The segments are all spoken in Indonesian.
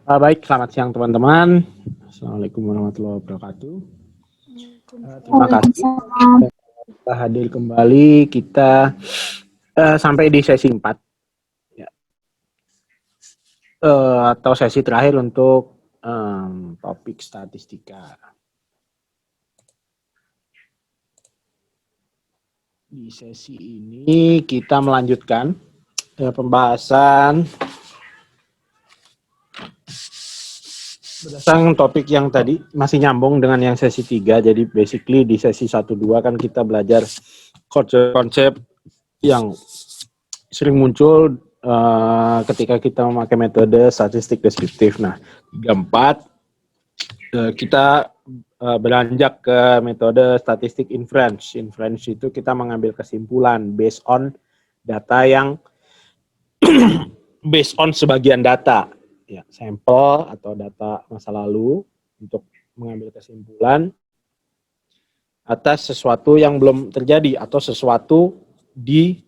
Baik, selamat siang teman-teman. Assalamualaikum warahmatullahi wabarakatuh. Terima kasih telah hadir kembali. Kita sampai di sesi 4 ya. Atau sesi terakhir untuk topik statistika. Di sesi ini kita melanjutkan pembahasan berdasarkan topik yang tadi, masih nyambung dengan yang sesi 3. Jadi basically di sesi 1-2 kan kita belajar konsep-konsep yang sering muncul ketika kita memakai metode statistik deskriptif. Nah, 3-4 kita beranjak ke metode statistik inference. Inference itu kita mengambil kesimpulan based on data yang based on sebagian data, ya, sampel atau data masa lalu untuk mengambil kesimpulan atas sesuatu yang belum terjadi atau sesuatu di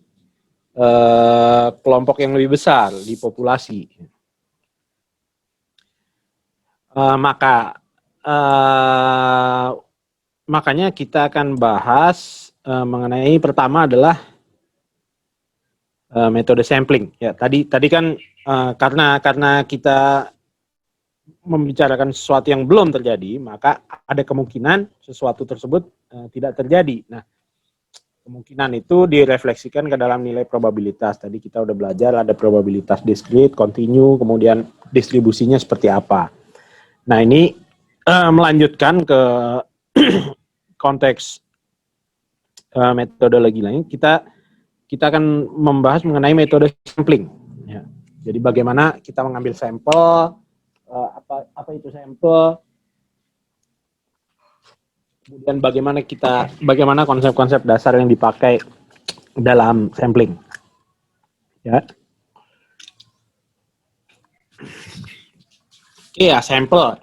kelompok yang lebih besar di populasi. Makanya kita akan bahas mengenai pertama adalah metode sampling. Ya, tadi kan karena kita membicarakan sesuatu yang belum terjadi, maka ada kemungkinan sesuatu tersebut tidak terjadi. Nah, kemungkinan itu direfleksikan ke dalam nilai probabilitas. Tadi kita udah belajar ada probabilitas discrete, continue, kemudian distribusinya seperti apa. Nah, ini melanjutkan ke konteks metodologi lain. Kita akan membahas mengenai metode sampling. Ya. Jadi bagaimana kita mengambil sampel, apa itu sampel, kemudian bagaimana konsep-konsep dasar yang dipakai dalam sampling. Ya. Oke ya, sampel.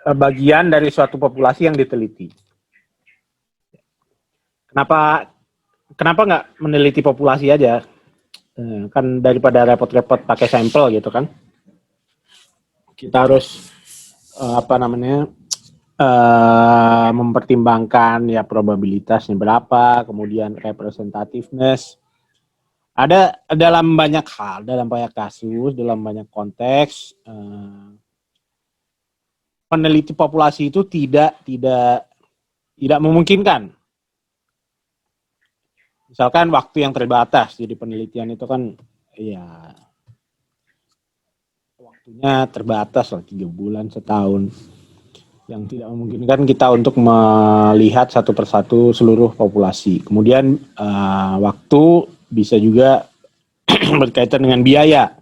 Bagian dari suatu populasi yang diteliti. Kenapa nggak meneliti populasi aja? Kan daripada repot-repot pakai sampel gitu kan. Kita harus mempertimbangkan ya probabilitasnya berapa, kemudian representativeness. Ada dalam banyak hal, dalam banyak kasus, dalam banyak konteks, peneliti populasi itu tidak memungkinkan. Misalkan waktu yang terbatas, jadi penelitian itu kan ya waktunya terbatas lah, 3 bulan, setahun. Yang tidak memungkinkan kita untuk melihat satu persatu seluruh populasi. Kemudian waktu bisa juga berkaitan dengan biaya.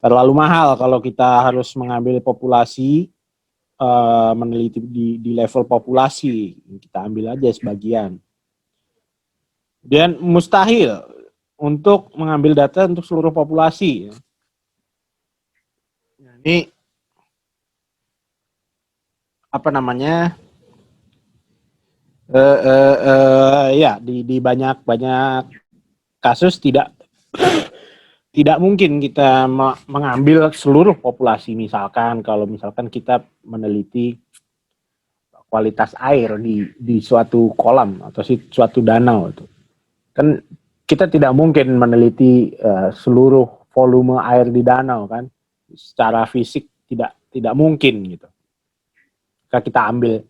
Terlalu mahal kalau kita harus mengambil populasi, meneliti di level populasi. Kita ambil aja sebagian. Dan mustahil untuk mengambil data untuk seluruh populasi. Ini ya di banyak kasus tidak mungkin kita mengambil seluruh populasi. Misalkan kita meneliti kualitas air di suatu kolam atau suatu danau itu, kan kita tidak mungkin meneliti seluruh volume air di danau kan, secara fisik tidak mungkin gitu. Kita ambil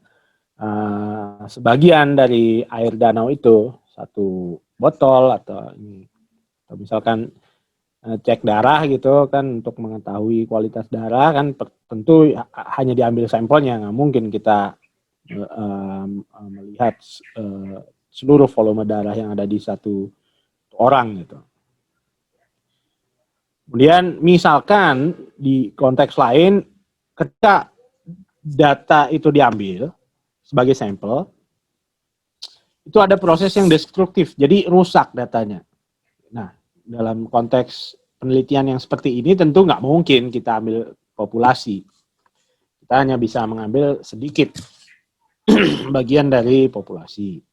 sebagian dari air danau itu, satu botol atau misalkan cek darah gitu kan, untuk mengetahui kualitas darah kan tentu hanya diambil sampelnya, nggak mungkin kita melihat seluruh volume darah yang ada di satu orang gitu. Kemudian misalkan di konteks lain, ketika data itu diambil sebagai sampel, itu ada proses yang destruktif, jadi rusak datanya. Nah, dalam konteks penelitian yang seperti ini tentu nggak mungkin kita ambil populasi. Kita hanya bisa mengambil sedikit bagian dari populasi.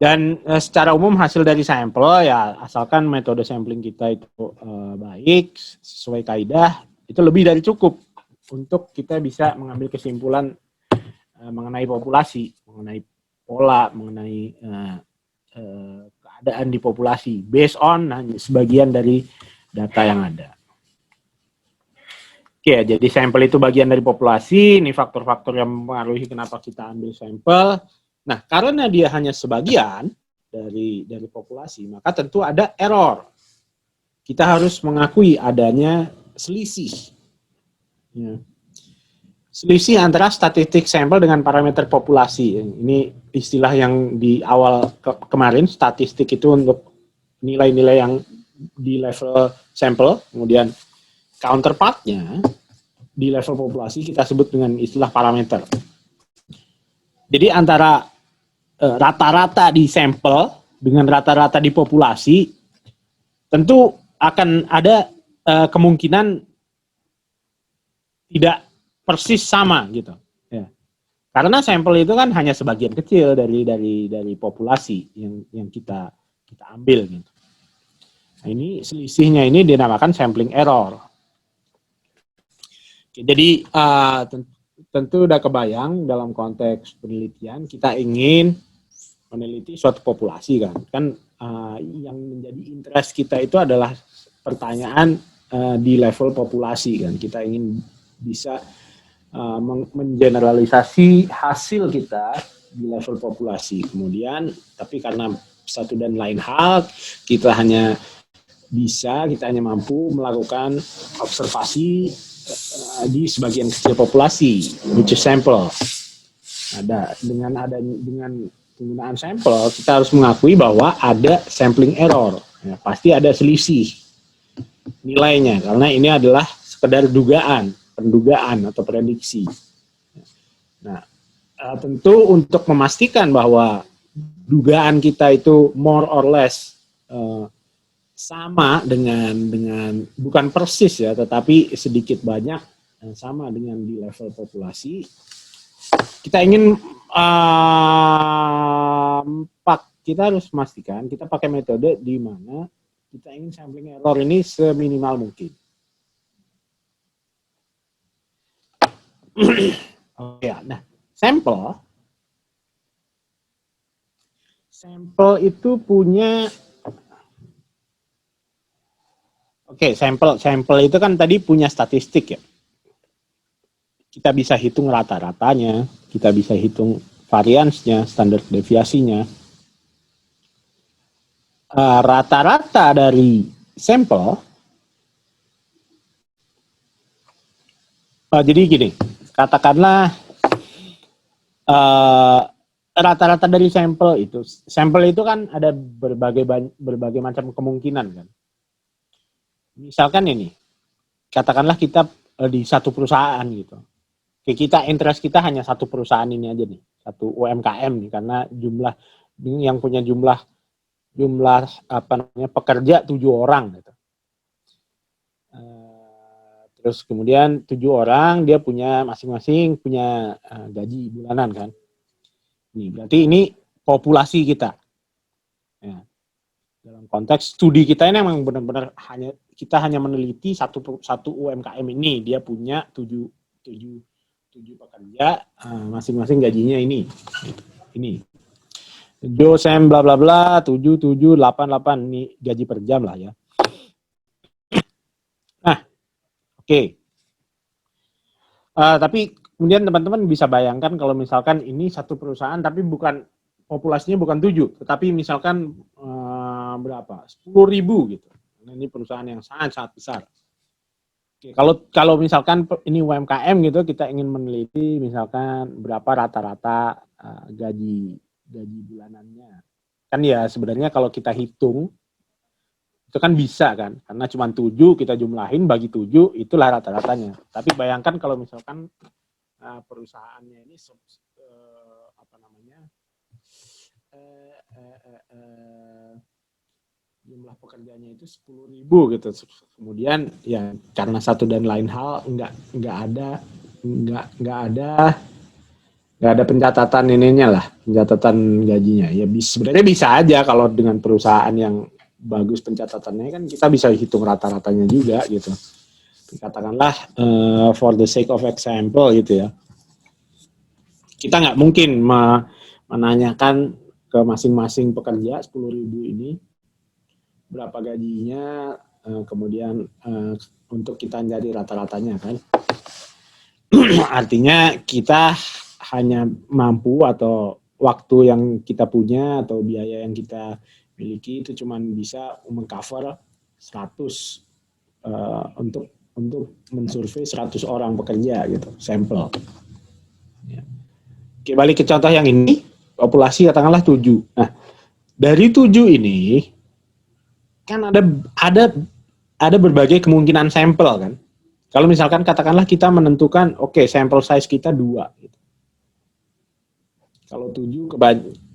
Dan secara umum hasil dari sampel ya asalkan metode sampling kita itu baik, sesuai kaidah, itu lebih dari cukup untuk kita bisa mengambil kesimpulan mengenai populasi, mengenai pola, mengenai keadaan di populasi based on hanya sebagian dari data yang ada. Oke, jadi sampel itu bagian dari populasi, ini faktor-faktor yang mempengaruhi kenapa kita ambil sampel. Nah, karena dia hanya sebagian dari populasi, maka tentu ada error. Kita harus mengakui adanya selisih. Ya. Selisih antara statistik sampel dengan parameter populasi. Ini istilah yang di awal kemarin, statistik itu untuk nilai-nilai yang di level sampel, kemudian counterpartnya di level populasi kita sebut dengan istilah parameter. Jadi antara rata-rata di sampel dengan rata-rata di populasi tentu akan ada kemungkinan tidak persis sama gitu. Ya. Karena sampel itu kan hanya sebagian kecil dari populasi yang kita ambil gitu. Nah, ini selisihnya ini dinamakan sampling error. Jadi tentu udah kebayang dalam konteks penelitian kita ingin meneliti suatu populasi kan yang menjadi interest kita itu adalah pertanyaan di level populasi kan, kita ingin bisa mengeneralisasi hasil kita di level populasi. Kemudian tapi karena satu dan lain hal kita hanya mampu melakukan observasi di sebagian kecil populasi, which is sample. Dengan penggunaan sampel, kita harus mengakui bahwa ada sampling error. Ya, pasti ada selisih nilainya, karena ini adalah sekedar pendugaan atau prediksi. Nah, tentu untuk memastikan bahwa dugaan kita itu more or less sama dengan bukan persis ya, tetapi sedikit banyak sama dengan di level populasi. Kita ingin kita harus memastikan kita pakai metode di mana kita ingin sampling error ini seminimal mungkin. Nah, sampel itu punya sampel itu kan tadi punya statistik ya. Kita bisa hitung rata-ratanya, kita bisa hitung variansnya, standar deviasinya. Rata-rata dari sampel, jadi gini, katakanlah rata-rata dari sampel itu kan ada berbagai macam kemungkinan kan. Misalkan ini, katakanlah kita di satu perusahaan gitu. Kita interest kita hanya satu perusahaan ini aja nih, satu UMKM nih, karena jumlah yang punya jumlah pekerja 7 orang gitu. Terus kemudian 7 orang dia punya masing-masing punya gaji bulanan kan. Berarti ini populasi kita. Ya. Dalam konteks studi kita ini memang benar-benar kita hanya meneliti satu UMKM ini, dia punya 7 pekerja, masing-masing gajinya ini. Josem bla bla bla 7788 ini gaji per jam lah ya. Nah, oke. Tapi kemudian teman-teman bisa bayangkan kalau misalkan ini satu perusahaan tapi populasinya bukan 7, tetapi misalkan berapa? 10.000 gitu. Nah, ini perusahaan yang sangat besar. Kalau misalkan ini UMKM gitu, kita ingin meneliti misalkan berapa rata-rata gaji bulanannya. Kan ya sebenarnya kalau kita hitung itu kan bisa kan, karena cuma 7 kita jumlahin bagi 7 itulah rata-ratanya. Tapi bayangkan kalau misalkan perusahaannya ini jumlah pekerjaannya itu 10.000 gitu. Kemudian ya karena satu dan lain hal nggak nggak ada pencatatan ininya lah, pencatatan gajinya. Ya sebenarnya bisa aja kalau dengan perusahaan yang bagus pencatatannya kan kita bisa hitung rata-ratanya juga gitu. Katakanlah for the sake of example gitu ya. Kita nggak mungkin menanyakan ke masing-masing pekerja 10.000 ini berapa gajinya, kemudian untuk kita jadi rata-ratanya kan. Artinya kita hanya mampu atau waktu yang kita punya atau biaya yang kita miliki itu cuma bisa mengcover 100 untuk mensurvei 100 orang pekerja gitu, sampel. Ya. Oke, balik ke contoh yang ini, populasi katakanlah 7. Nah, dari 7 ini kan ada berbagai kemungkinan sampel kan. Kalau misalkan katakanlah kita menentukan, oke, sampel size kita 2. Gitu. Kalau 7,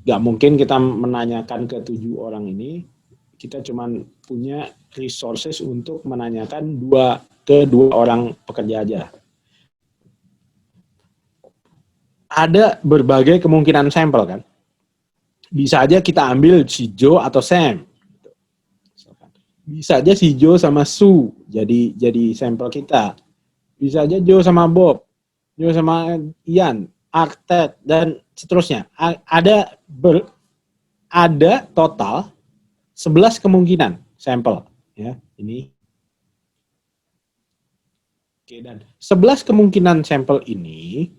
nggak mungkin kita menanyakan ke 7 orang ini, kita cuma punya resources untuk menanyakan ke 2 orang pekerja aja. Ada berbagai kemungkinan sampel kan. Bisa aja kita ambil si Joe atau Sam. Bisa aja si Joe sama Sue jadi sampel kita. Bisa aja Joe sama Bob, Joe sama Ian, Ted, dan seterusnya. Ada total 11 kemungkinan sampel. Ya, ini. Oke, dan 11 kemungkinan sampel ini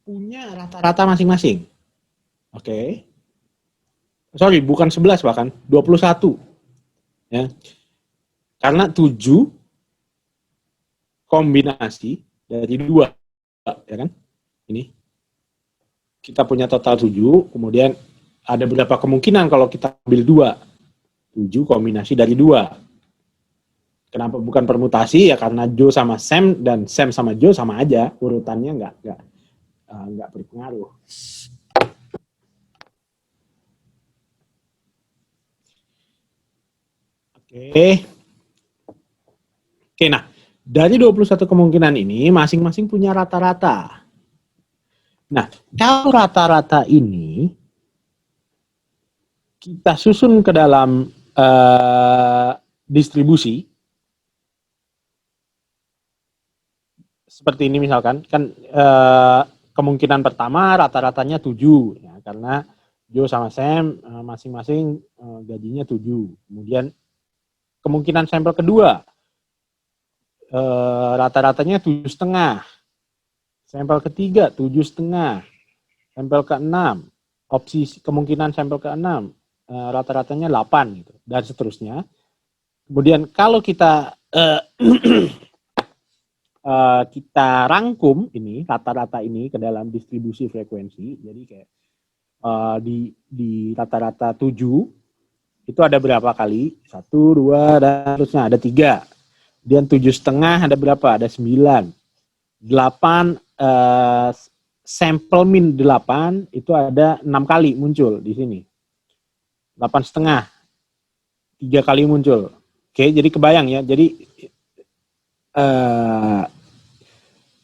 punya rata-rata masing-masing. Oke. Sorry, bukan 11 bahkan, 21. Ya. Karena 7 kombinasi dari 2, ya kan? Ini. Kita punya total 7, kemudian ada beberapa kemungkinan kalau kita ambil 2. 7 kombinasi dari 2. Kenapa bukan permutasi? Ya karena Joe sama Sam dan Sam sama Joe sama aja, urutannya nggak berpengaruh. Oke, nah dari 21 kemungkinan ini masing-masing punya rata-rata. Nah, kalau rata-rata ini kita susun ke dalam distribusi seperti ini misalkan, kan kemungkinan pertama rata-ratanya 7 ya, karena Joe sama Sam masing-masing gajinya 7. Kemudian kemungkinan sampel kedua rata-ratanya 7,5. Sampel ketiga 7,5. Sampel ke-6, opsi kemungkinan sampel ke-6 rata-ratanya 8 gitu, dan seterusnya. Kemudian kalau kita kita rangkum ini rata-rata ini ke dalam distribusi frekuensi, jadi kayak di rata-rata 7 itu ada berapa kali? 1, 2, dan terusnya ada 3. Kemudian 7,5 ada berapa? Ada 9. 8 sampel min 8 itu ada 6 kali muncul di sini. 8,5 3 kali muncul. Oke, jadi kebayang ya. Jadi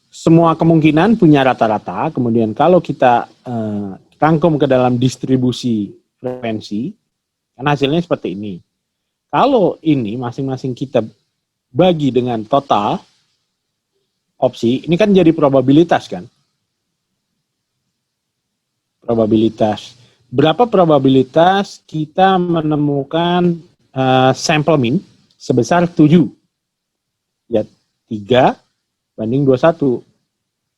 semua kemungkinan punya rata-rata. Kemudian kalau kita rangkum ke dalam distribusi frekuensi, kan hasilnya seperti ini. Kalau ini masing-masing kita bagi dengan total opsi, ini kan jadi probabilitas kan? Probabilitas. Berapa probabilitas kita menemukan sampel min sebesar 7? Ya, 3 banding 21.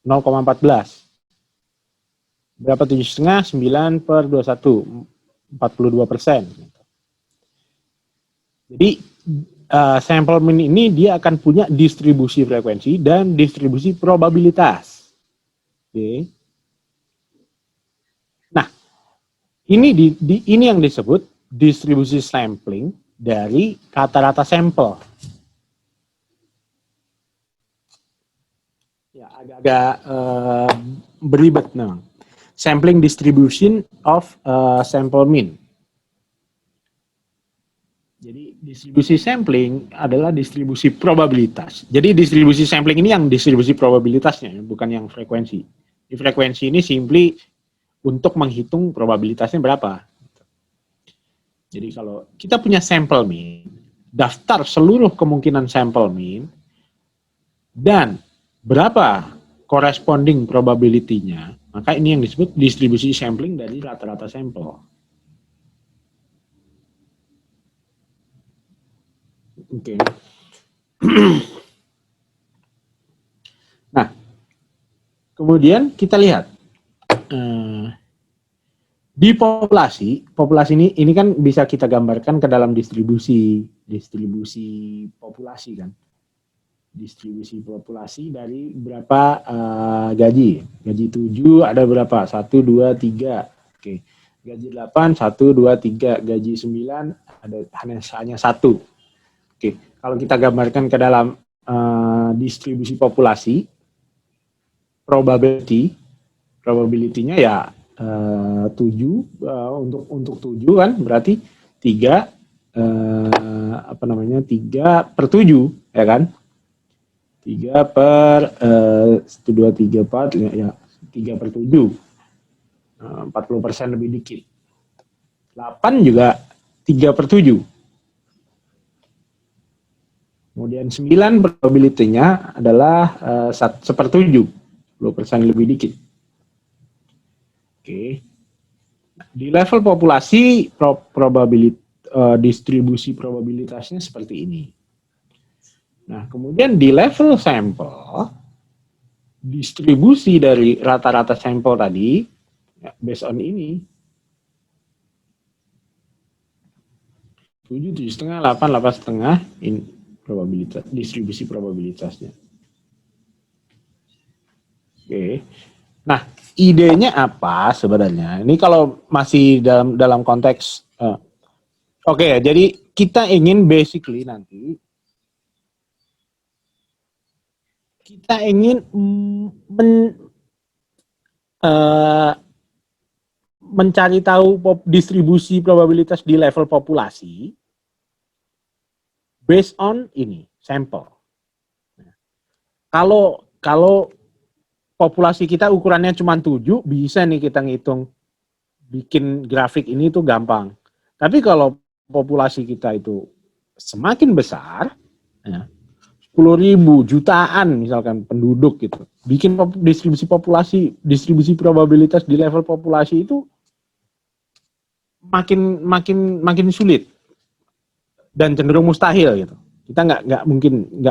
0,14. Berapa 7,5? 9 per 21. 42%. Jadi sampel min ini dia akan punya distribusi frekuensi dan distribusi probabilitas. Oke. Nah, ini ini yang disebut distribusi sampling dari rata-rata sampel. Ya, agak-agak beribet memang. Sampling distribution of sample mean. Jadi distribusi sampling adalah distribusi probabilitas. Jadi distribusi sampling ini yang distribusi probabilitasnya, bukan yang frekuensi. Frekuensi ini simply untuk menghitung probabilitasnya berapa. Jadi kalau kita punya sampel mean, daftar seluruh kemungkinan sampel mean, dan berapa corresponding probability-nya, maka ini yang disebut distribusi sampling dari rata-rata sampel. Oke. Nah, kemudian kita lihat di populasi ini kan bisa kita gambarkan ke dalam distribusi populasi kan. Distribusi populasi dari berapa gaji 7 ada berapa? 1, 2, 3. Oke. Gaji 8, 1, 2, 3. Gaji 9 ada hanya 1. Oke. Kalau kita gambarkan ke dalam distribusi populasi, probability-nya ya 7 untuk 7 kan berarti 3 3/7 ya kan? 3 per 1, 2, 3, 4 ya 3/7. 40% lebih dikit. 8 juga 3/7. Kemudian 9 probability-nya adalah 1/7. 10% lebih dikit. Oke. Di level populasi distribusi probabilitasnya seperti ini. Nah, kemudian di level sampel distribusi dari rata-rata sampel tadi ya, based on ini 7, 7,5, 8, 8,5 ini probabilitas, distribusi probabilitasnya. Oke. Nah, idenya apa sebenarnya? Ini kalau masih dalam konteks oke ya, jadi kita ingin basically nanti kita ingin mencari tahu distribusi probabilitas di level populasi based on ini sampel. Kalau populasi kita ukurannya cuma 7, bisa nih kita ngitung bikin grafik ini tuh gampang. Tapi kalau populasi kita itu semakin besar, ya, 10.000 jutaan misalkan penduduk gitu, bikin distribusi probabilitas di level populasi itu makin sulit dan cenderung mustahil gitu. Kita nggak mungkin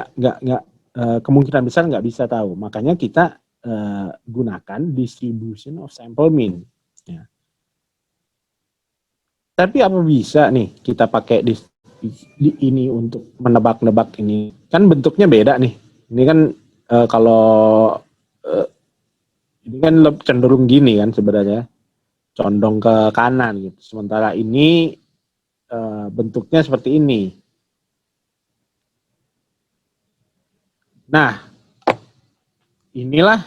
kemungkinan besar nggak bisa tahu. Makanya kita gunakan distribution of sample mean. Ya. Tapi apa bisa nih kita pakai ini untuk menebak-nebak ini? Kan bentuknya beda nih. Ini kan ini kan cenderung gini kan sebenarnya, condong ke kanan gitu. Sementara ini bentuknya seperti ini. Nah, inilah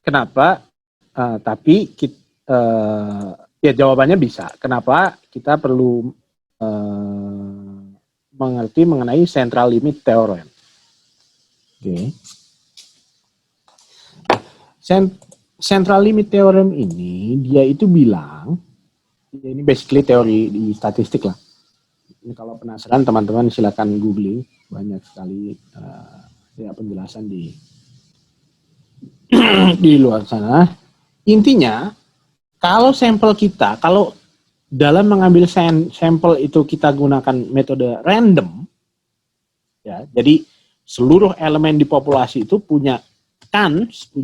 kenapa. Tapi ya jawabannya bisa. Kenapa kita perlu mengerti mengenai central limit theorem. Oke. Central limit theorem ini dia itu bilang, ini basically teori di statistik lah. Ini kalau penasaran teman-teman silakan googling, banyak sekali ya penjelasan di luar sana. Intinya kalau sampel kita, kalau dalam mengambil sampel itu kita gunakan metode random, ya, jadi seluruh elemen di populasi itu punya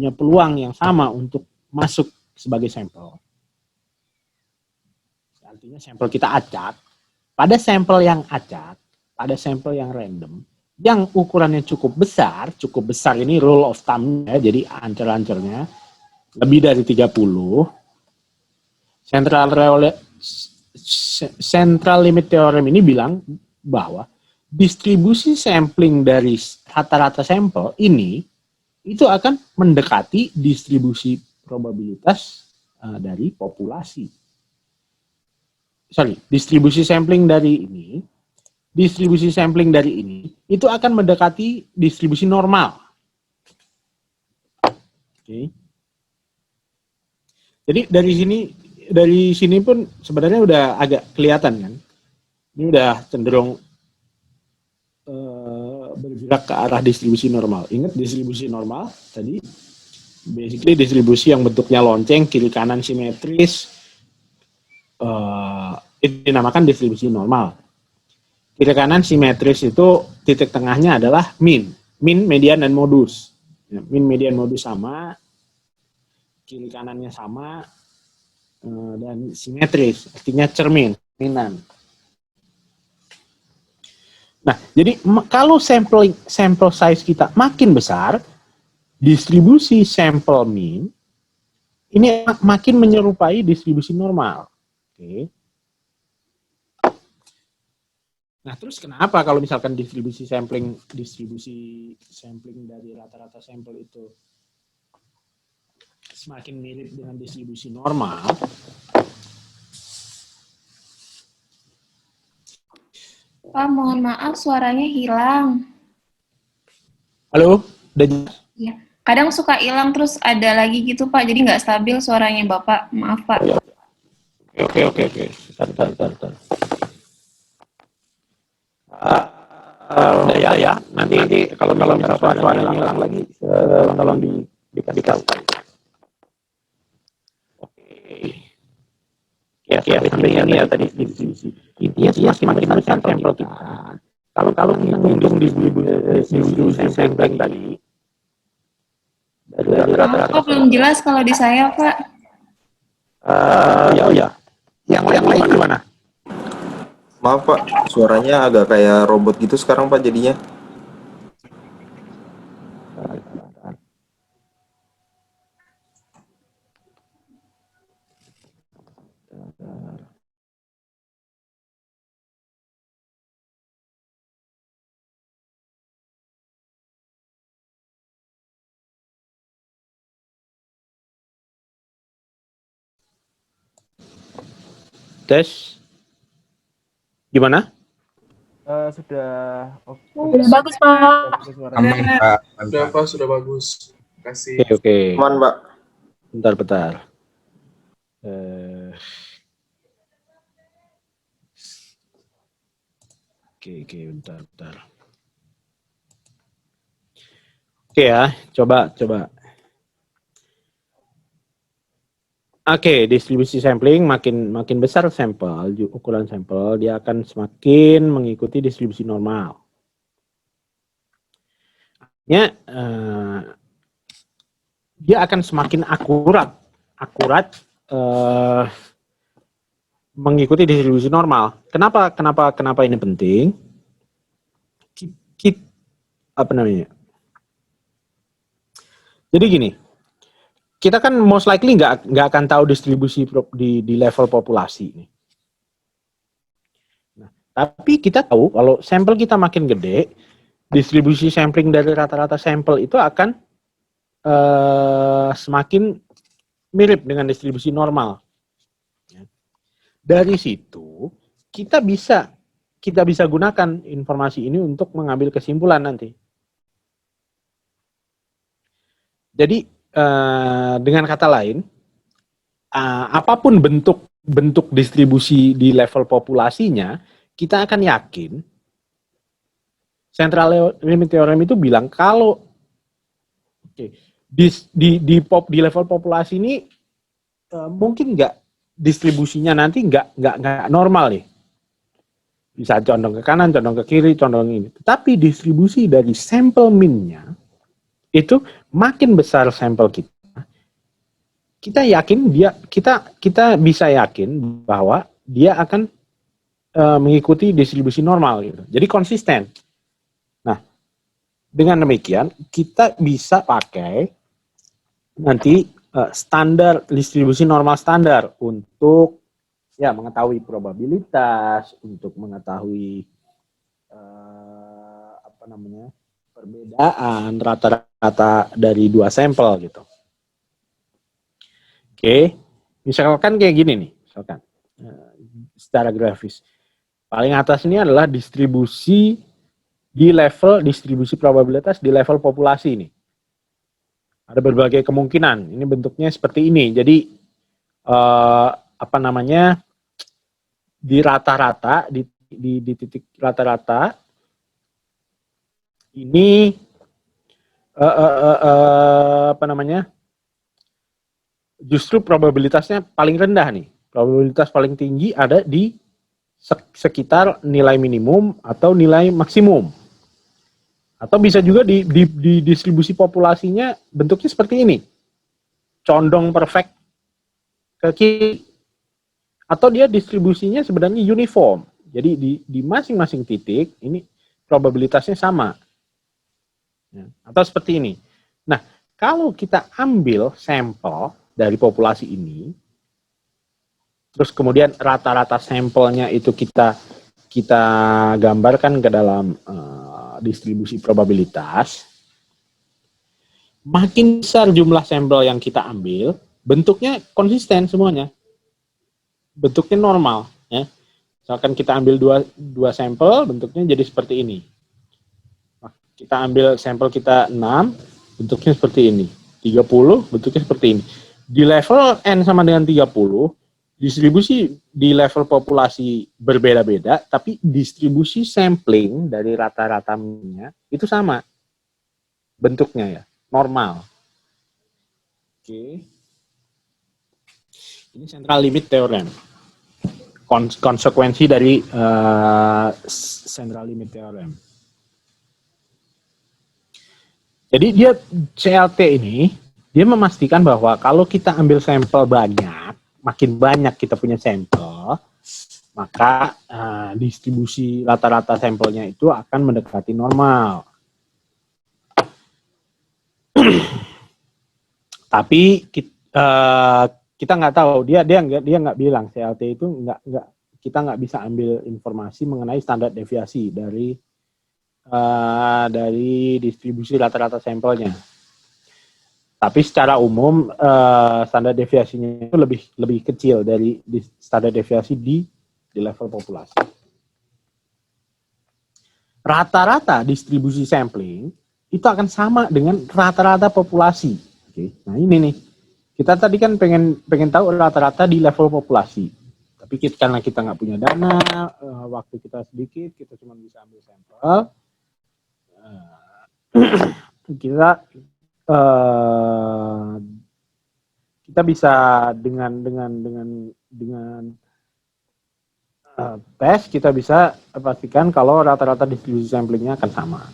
peluang yang sama untuk masuk sebagai sampel. Artinya sampel kita acak. Pada sampel yang acak, pada sampel yang random, yang ukurannya cukup besar ini rule of thumb ya, jadi ancer-ancernya lebih dari 30. Central limit theorem ini bilang bahwa distribusi sampling dari rata-rata sampel ini itu akan mendekati distribusi probabilitas dari populasi. Distribusi sampling dari ini itu akan mendekati distribusi normal. Oke. Jadi dari sini pun sebenarnya udah agak kelihatan kan. Ini udah cenderung bergerak ke arah distribusi normal. Ingat distribusi normal tadi, basically distribusi yang bentuknya lonceng, kiri kanan simetris, itu dinamakan distribusi normal. Kiri kanan simetris itu titik tengahnya adalah min, median, dan modus. Min, median, modus sama, kiri kanannya sama, dan simetris, artinya cerminan. Nah, jadi kalau sample size kita makin besar, distribusi sampel mean ini makin menyerupai distribusi normal. Oke. Nah, terus kenapa kalau misalkan distribusi sampling dari rata-rata sampel itu semakin mirip dengan distribusi normal? Pak, mohon maaf suaranya hilang. Halo, udah jelas? Ya. Kadang suka hilang terus ada lagi gitu Pak, jadi nggak stabil suaranya Bapak. Maaf Pak. Oke. Bentar. Ya. Nanti kalau suara hilang lagi, tolong dikasih tahu. Ya, sampai ini ya tadi distribusi. Intinya semakin besar sampel kita. Kalau menghitung distribusi sampling tadi, dari rata-rata. Belum jelas kalau di saya Pak. Ya. Yang lain gimana? Maaf Pak, suaranya agak kayak robot gitu sekarang Pak jadinya. Tes. Gimana? Sudah Bagus Pak. aman Pak. Sudah bagus. Kasih. Oke. Aman Pak. Bentar. Oke, bentar. Oke ya, coba. Oke, distribusi sampling makin besar sampel, ukuran sampel, dia akan semakin mengikuti distribusi normal. Dia akan semakin akurat mengikuti distribusi normal. Kenapa ini penting? Jadi gini. Kita kan most likely nggak akan tahu distribusi di level populasi. Nah, tapi kita tahu kalau sampel kita makin gede, distribusi sampling dari rata-rata sampel itu akan semakin mirip dengan distribusi normal. Dari situ kita bisa gunakan informasi ini untuk mengambil kesimpulan nanti. Jadi dengan kata lain, apapun bentuk distribusi di level populasinya, kita akan yakin central limit theorem itu bilang kalau di level populasi ini mungkin nggak distribusinya nanti nggak normal nih, bisa condong ke kanan, condong ke kiri, condong ini. Tetapi distribusi dari sampel min-nya itu makin besar sampel kita yakin kita bisa yakin bahwa dia akan mengikuti distribusi normal gitu. Jadi konsisten. Nah, dengan demikian kita bisa pakai nanti standar distribusi normal standar untuk ya mengetahui probabilitas, untuk mengetahui perbedaan rata-rata dari dua sampel gitu. Oke, misalkan kayak gini nih, misalkan secara grafis. Paling atas ini adalah distribusi probabilitas di level populasi ini. Ada berbagai kemungkinan. Ini bentuknya seperti ini. Jadi apa namanya, di rata-rata, di titik rata-rata ini apa namanya, justru probabilitasnya paling rendah nih. Probabilitas paling tinggi ada di sekitar nilai minimum atau nilai maksimum. Atau bisa juga di distribusi populasinya bentuknya seperti ini. Condong perfect ke kiri. Atau dia distribusinya sebenarnya uniform. Jadi di masing-masing titik ini probabilitasnya sama. Ya, atau seperti ini. Nah, kalau kita ambil sampel dari populasi ini, terus kemudian rata-rata sampelnya itu kita gambarkan ke dalam distribusi probabilitas, makin besar jumlah sampel yang kita ambil, bentuknya konsisten semuanya. Bentuknya normal, ya. Misalkan kita ambil dua sampel, bentuknya jadi seperti ini. Kita ambil sampel kita 6, bentuknya seperti ini. 30, bentuknya seperti ini. Di level N sama dengan 30, distribusi di level populasi berbeda-beda, tapi distribusi sampling dari rata-ratanya itu sama. Bentuknya ya, normal. Oke. Ini central limit theorem. Konsekuensi dari central limit theorem. Jadi dia CLT ini, dia memastikan bahwa kalau kita ambil sampel banyak, makin banyak kita punya sampel, maka distribusi rata-rata sampelnya itu akan mendekati normal. Tapi kita nggak tahu, dia nggak bilang, CLT itu kita nggak bisa ambil informasi mengenai standar deviasi dari distribusi rata-rata sampelnya. Tapi secara umum standar deviasinya itu lebih kecil dari standar deviasi di level populasi. Rata-rata distribusi sampling itu akan sama dengan rata-rata populasi. Oke. Nah ini nih, kita tadi kan pengen tahu rata-rata di level populasi. Tapi karena kita nggak punya dana, waktu kita sedikit, kita cuma bisa ambil sampel. Kita bisa dengan tes kita bisa pastikan kalau rata-rata distribusi samplingnya akan sama.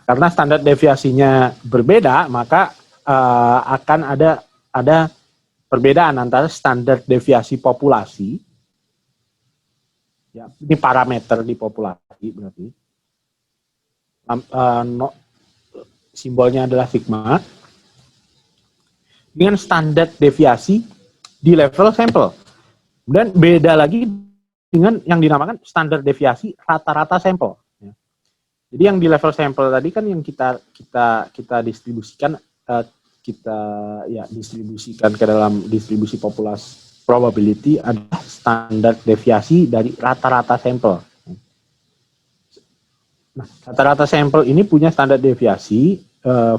Karena standar deviasinya berbeda, maka akan ada perbedaan antara standar deviasi populasi. Ya, ini parameter di populasi berarti. Simbolnya adalah sigma. Dengan standar deviasi di level sampel. Dan beda lagi dengan yang dinamakan standar deviasi rata-rata sampel. Jadi yang di level sampel tadi kan yang kita distribusikan, distribusikan ke dalam distribusi populasi probability adalah standar deviasi dari rata-rata sampel. Nah, rata-rata sampel ini punya standar deviasi,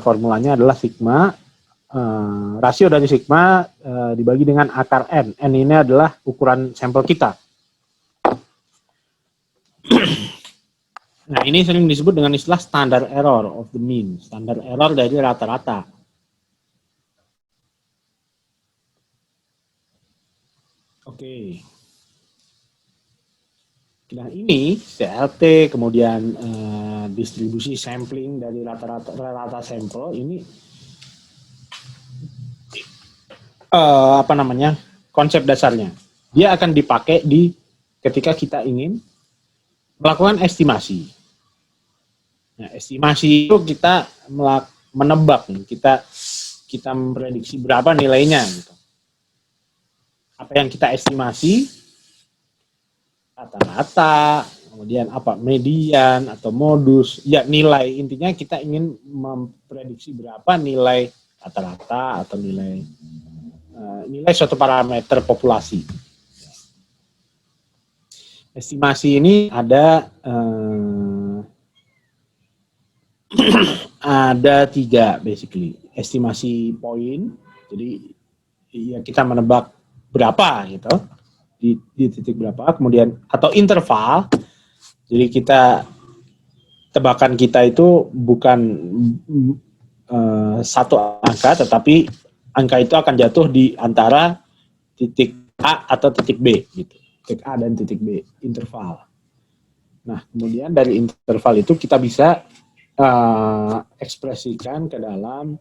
formulanya adalah sigma, rasio dari sigma dibagi dengan akar N. N ini adalah ukuran sampel kita. Nah, ini sering disebut dengan istilah standard error of the mean, standar error dari rata-rata. Oke. Nah, ini CLT, kemudian distribusi sampling dari rata-rata sampel ini konsep dasarnya. Dia akan dipakai ketika kita ingin melakukan estimasi. Nah, estimasi itu kita menebak, kita memprediksi berapa nilainya gitu. Apa yang kita estimasi, rata-rata, kemudian apa, median atau modus, ya nilai, intinya kita ingin memprediksi berapa nilai rata-rata atau nilai suatu parameter populasi. Estimasi ini ada ada 3 basically. Estimasi poin, jadi ya kita menebak berapa gitu di titik berapa, kemudian atau interval. Jadi tebakan kita itu bukan satu angka, tetapi angka itu akan jatuh di antara titik A atau titik B gitu. Titik A dan titik B, interval. Nah, kemudian dari interval itu kita bisa ekspresikan ke dalam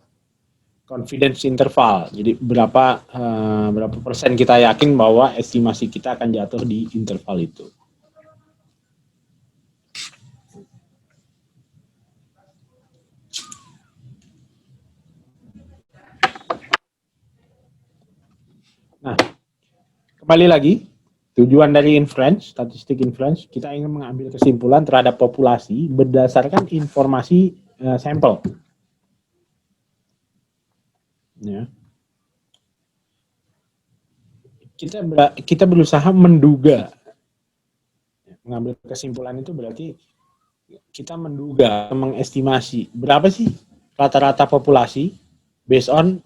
confidence interval. Jadi berapa persen kita yakin bahwa estimasi kita akan jatuh di interval itu. Nah, kembali lagi, tujuan dari inference, statistik inference, kita ingin mengambil kesimpulan terhadap populasi berdasarkan informasi sampel. Ya. Kita berusaha menduga. Mengambil kesimpulan itu berarti kita menduga, mengestimasi berapa sih rata-rata populasi based on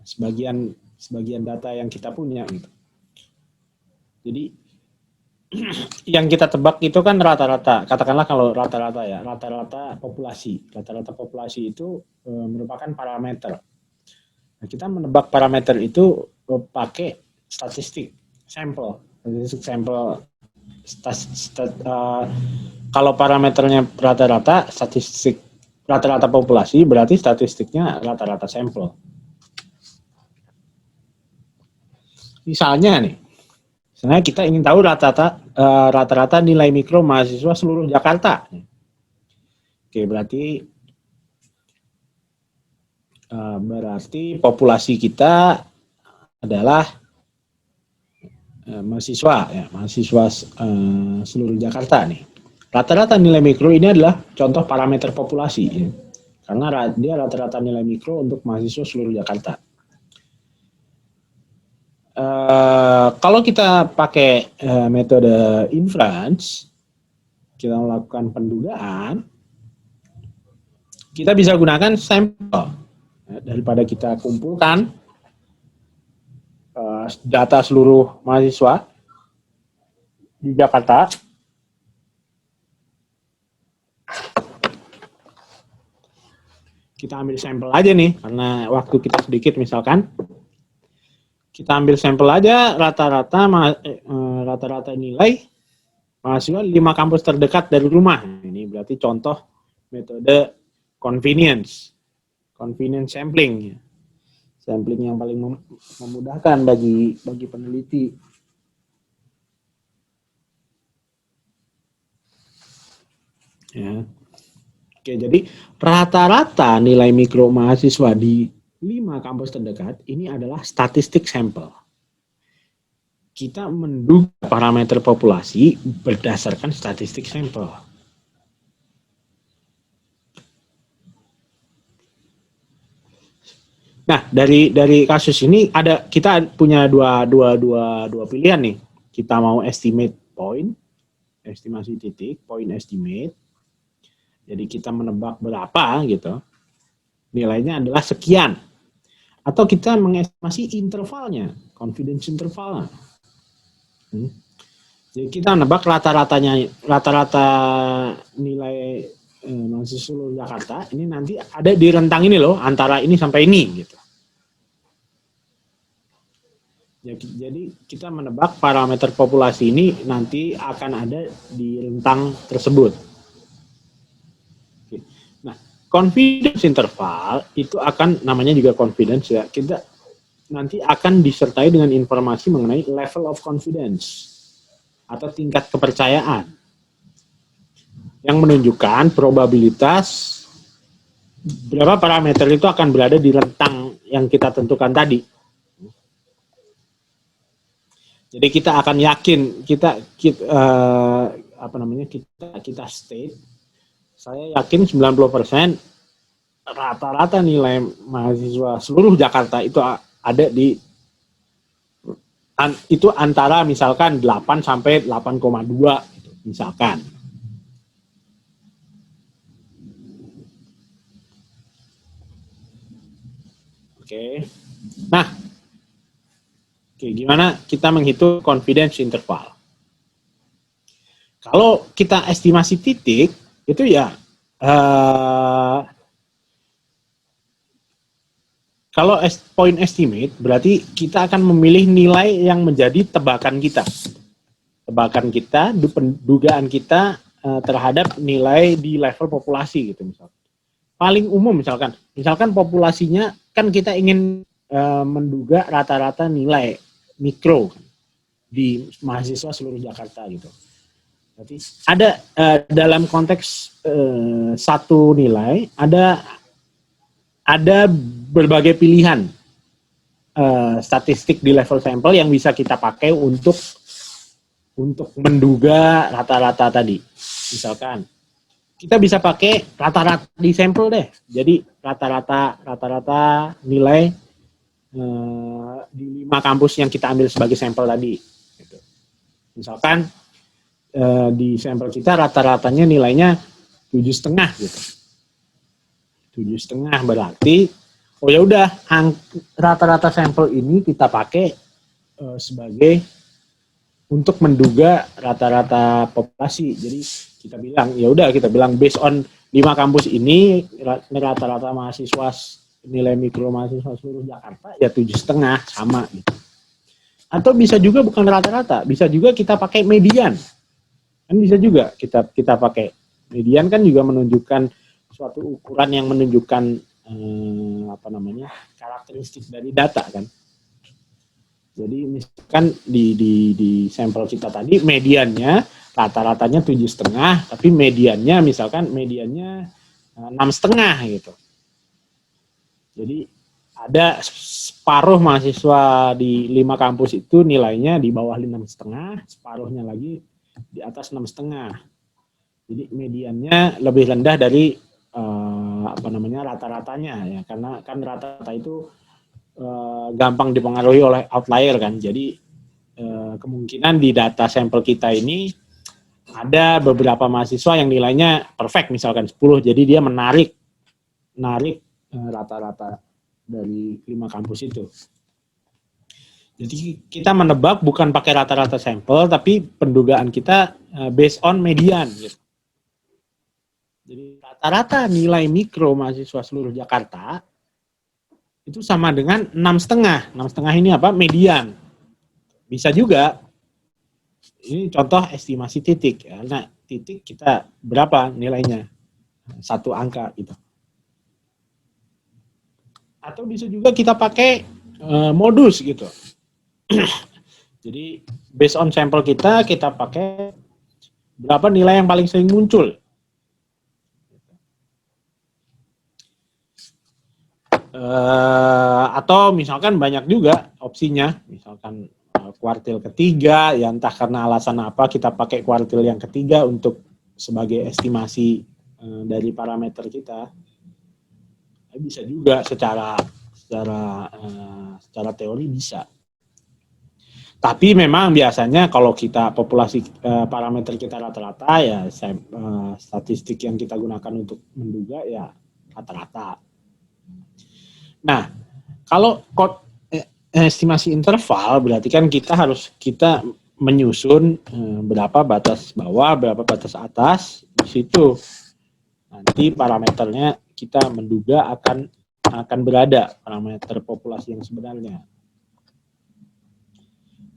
sebagian data yang kita punya gitu. Jadi yang kita tebak itu kan rata-rata, katakanlah kalau rata-rata populasi itu merupakan parameter. Nah, kita menebak parameter itu pakai statistik sampel. Kalau parameternya rata-rata populasi, berarti statistiknya rata-rata sampel. Misalnya kita ingin tahu rata-rata nilai mikro mahasiswa seluruh Jakarta. Oke, berarti populasi kita adalah mahasiswa seluruh Jakarta nih. Rata-rata nilai mikro ini adalah contoh parameter populasi ya. Karena dia rata-rata nilai mikro untuk mahasiswa seluruh Jakarta. Kalau kita pakai metode inference, kita melakukan pendugaan, kita bisa gunakan sampel. Daripada kita kumpulkan data seluruh mahasiswa di Jakarta, kita ambil sampel aja nih, karena waktu kita sedikit misalkan. Kita ambil sampel aja rata-rata nilai mahasiswa 5 kampus terdekat dari rumah. Ini berarti contoh metode convenience sampling. Sampling yang paling memudahkan bagi peneliti. Ya. Oke, jadi rata-rata nilai mikro mahasiswa di 5 kampus terdekat ini adalah statistik sampel. Kita menduga parameter populasi berdasarkan statistik sampel. Nah, dari kasus ini kita punya dua pilihan nih. Kita mau estimate point, estimasi titik, point estimate. Jadi kita menebak berapa gitu. Nilainya adalah sekian. Atau kita mengestimasi intervalnya, confidence intervalnya. Jadi kita menebak rata-rata nilai mahasiswa seluruh Jakarta ini nanti ada di rentang ini loh, antara ini sampai ini gitu. Jadi kita menebak parameter populasi ini nanti akan ada di rentang tersebut. Nah, confidence interval itu akan, namanya juga confidence ya, kita nanti akan disertai dengan informasi mengenai level of confidence atau tingkat kepercayaan yang menunjukkan probabilitas berapa parameter itu akan berada di rentang yang kita tentukan tadi. Jadi kita akan yakin kita state, saya yakin 90% rata-rata nilai mahasiswa seluruh Jakarta itu ada di itu antara misalkan 8 sampai 8,2 gitu, misalkan. Oke. Nah, Oke, gimana kita menghitung confidence interval? Kalau kita estimasi titik, itu ya kalau point estimate berarti kita akan memilih nilai yang menjadi tebakan kita. Tebakan kita, dugaan kita terhadap nilai di level populasi gitu misalkan. Paling umum misalkan populasinya kan kita ingin menduga rata-rata nilai mikro di mahasiswa seluruh Jakarta gitu. Berarti ada dalam konteks satu nilai ada berbagai pilihan statistik di level sampel yang bisa kita pakai untuk menduga rata-rata tadi. Misalkan kita bisa pakai rata-rata di sampel deh. Jadi rata-rata nilai di 5 kampus yang kita ambil sebagai sampel tadi. Gitu. Misalkan di sampel kita rata-ratanya nilainya 7,5 gitu. 7,5 berarti oh ya udah rata-rata sampel ini kita pakai sebagai untuk menduga rata-rata populasi. Jadi kita bilang based on 5 kampus ini rata-rata mahasiswa nilai mikro mahasiswa seluruh Jakarta ya 7,5 sama gitu. Atau bisa juga bukan rata-rata, bisa juga kita pakai median. Kan bisa juga kita pakai median kan juga menunjukkan suatu ukuran yang menunjukkan karakteristik dari data kan. Jadi misalkan di sampel kita tadi mediannya rata-ratanya 7,5, tapi mediannya 6,5 gitu. Jadi ada separuh mahasiswa di 5 kampus itu nilainya di bawah 6,5, separuhnya lagi di atas 6,5. Jadi mediannya lebih rendah dari rata-ratanya ya, karena kan rata-rata itu gampang dipengaruhi oleh outlier kan. Jadi kemungkinan di data sampel kita ini ada beberapa mahasiswa yang nilainya perfect misalkan 10, jadi dia menarik rata-rata dari 5 kampus itu. Jadi kita menebak bukan pakai rata-rata sampel, tapi pendugaan kita based on median gitu. Jadi rata-rata nilai mikro mahasiswa seluruh Jakarta itu sama dengan 6,5. 6,5 ini apa? Median. Bisa juga. Ini contoh estimasi titik. Nah, titik kita berapa nilainya? 1 angka gitu. Atau bisa juga kita pakai modus gitu. Jadi based on sampel kita pakai berapa nilai yang paling sering muncul. Atau misalkan banyak juga opsinya, misalkan kuartil ketiga, ya entah karena alasan apa kita pakai kuartil yang ketiga untuk sebagai estimasi dari parameter kita. Bisa juga secara teori bisa. Tapi memang biasanya kalau kita populasi parameter kita rata-rata ya statistik yang kita gunakan untuk menduga ya rata-rata. Nah, kalau estimasi interval berarti kan kita menyusun berapa batas bawah, berapa batas atas, di situ nanti parameternya kita menduga akan berada parameter populasi yang sebenarnya.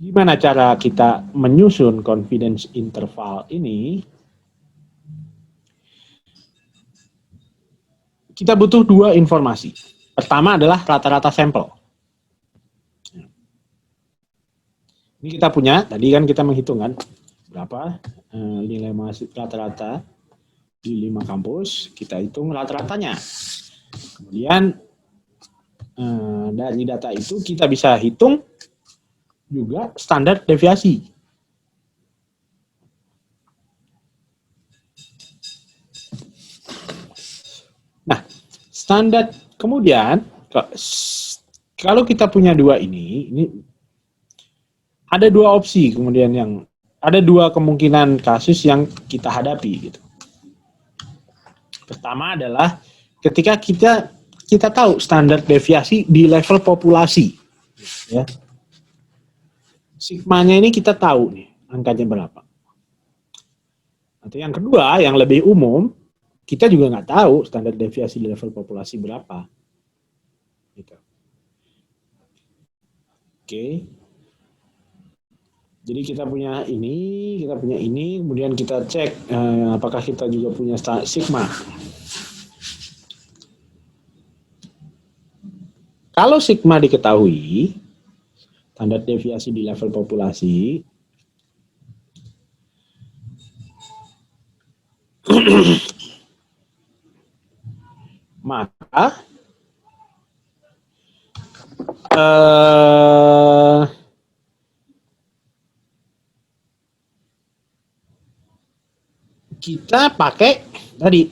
Gimana cara kita menyusun confidence interval ini? Kita butuh 2 informasi. Pertama adalah rata-rata sampel. Ini kita punya, tadi kan kita menghitung kan, berapa nilai mahasiswa rata-rata di 5 kampus, kita hitung rata-ratanya. Kemudian dari data itu kita bisa hitung juga standar deviasi. Nah, standar kemudian kalau kita punya 2 ini ada 2 opsi, kemudian ada 2 kemungkinan kasus yang kita hadapi gitu. Pertama adalah ketika kita tahu standar deviasi di level populasi, ya. sigmanya ini kita tahu nih angkanya berapa. Atau yang kedua, yang lebih umum, kita juga nggak tahu standar deviasi di level populasi berapa. Gitu. Oke. Jadi kita punya ini, kemudian kita cek apakah kita juga punya sigma. Kalau sigma diketahui, standar deviasi di level populasi, maka kita pakai tadi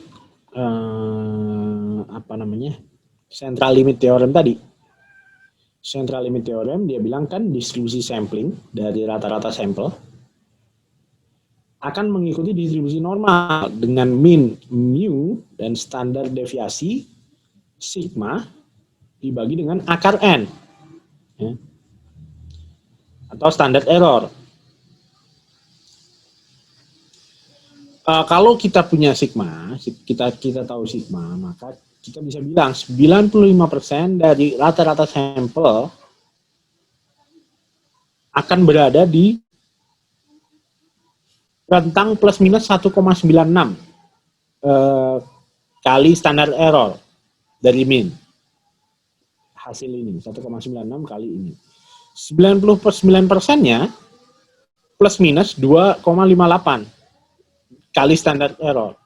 central limit theorem tadi. Central limit theorem dia bilang kan distribusi sampling dari rata-rata sampel akan mengikuti distribusi normal dengan min mu dan standar deviasi sigma dibagi dengan akar n, ya, atau standard error. Kalau kita punya sigma, kita tahu sigma, maka kita bisa bilang 95% dari rata-rata sampel akan berada di rentang plus minus 1,96 kali standar error dari min. Hasil ini 1,96 kali ini. 99%-nya plus minus 2,58 kali standar error.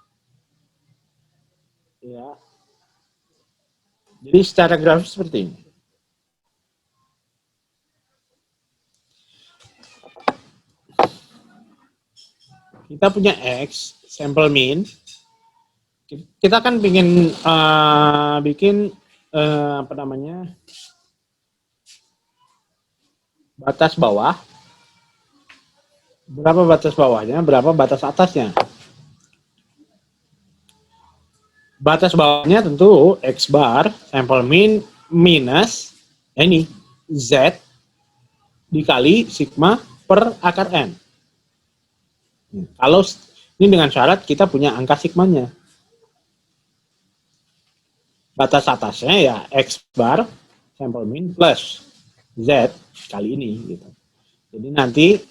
Ya. Jadi secara grafis seperti ini. Kita punya X, sampel min. Kita kan bikin batas bawah. Berapa batas bawahnya, berapa batas atasnya? Batas bawahnya tentu X bar, sampel min, minus, ini, Z, dikali sigma per akar N. Kalau ini dengan syarat kita punya angka sigmanya. Batas atasnya ya X bar, sampel min, plus Z, kali ini. Gitu. Jadi nanti,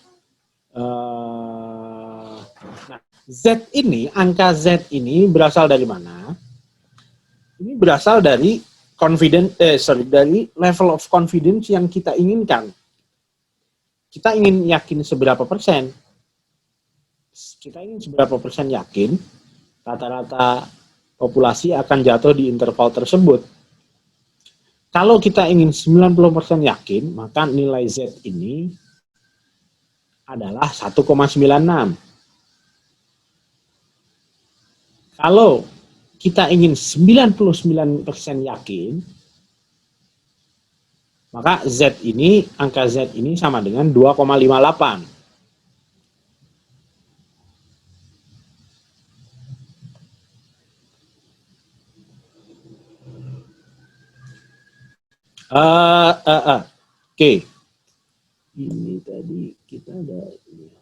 Z ini, angka Z ini berasal dari mana? Ini berasal dari dari level of confidence yang kita inginkan. Kita ingin yakin seberapa persen? Kita ingin seberapa persen yakin rata-rata populasi akan jatuh di interval tersebut. Kalau kita ingin 90% yakin, maka nilai Z ini adalah 1,96. Kalau kita ingin 99% yakin, maka Z ini, angka Z ini sama dengan 2,58. Oke. Ini tadi kita ada ini.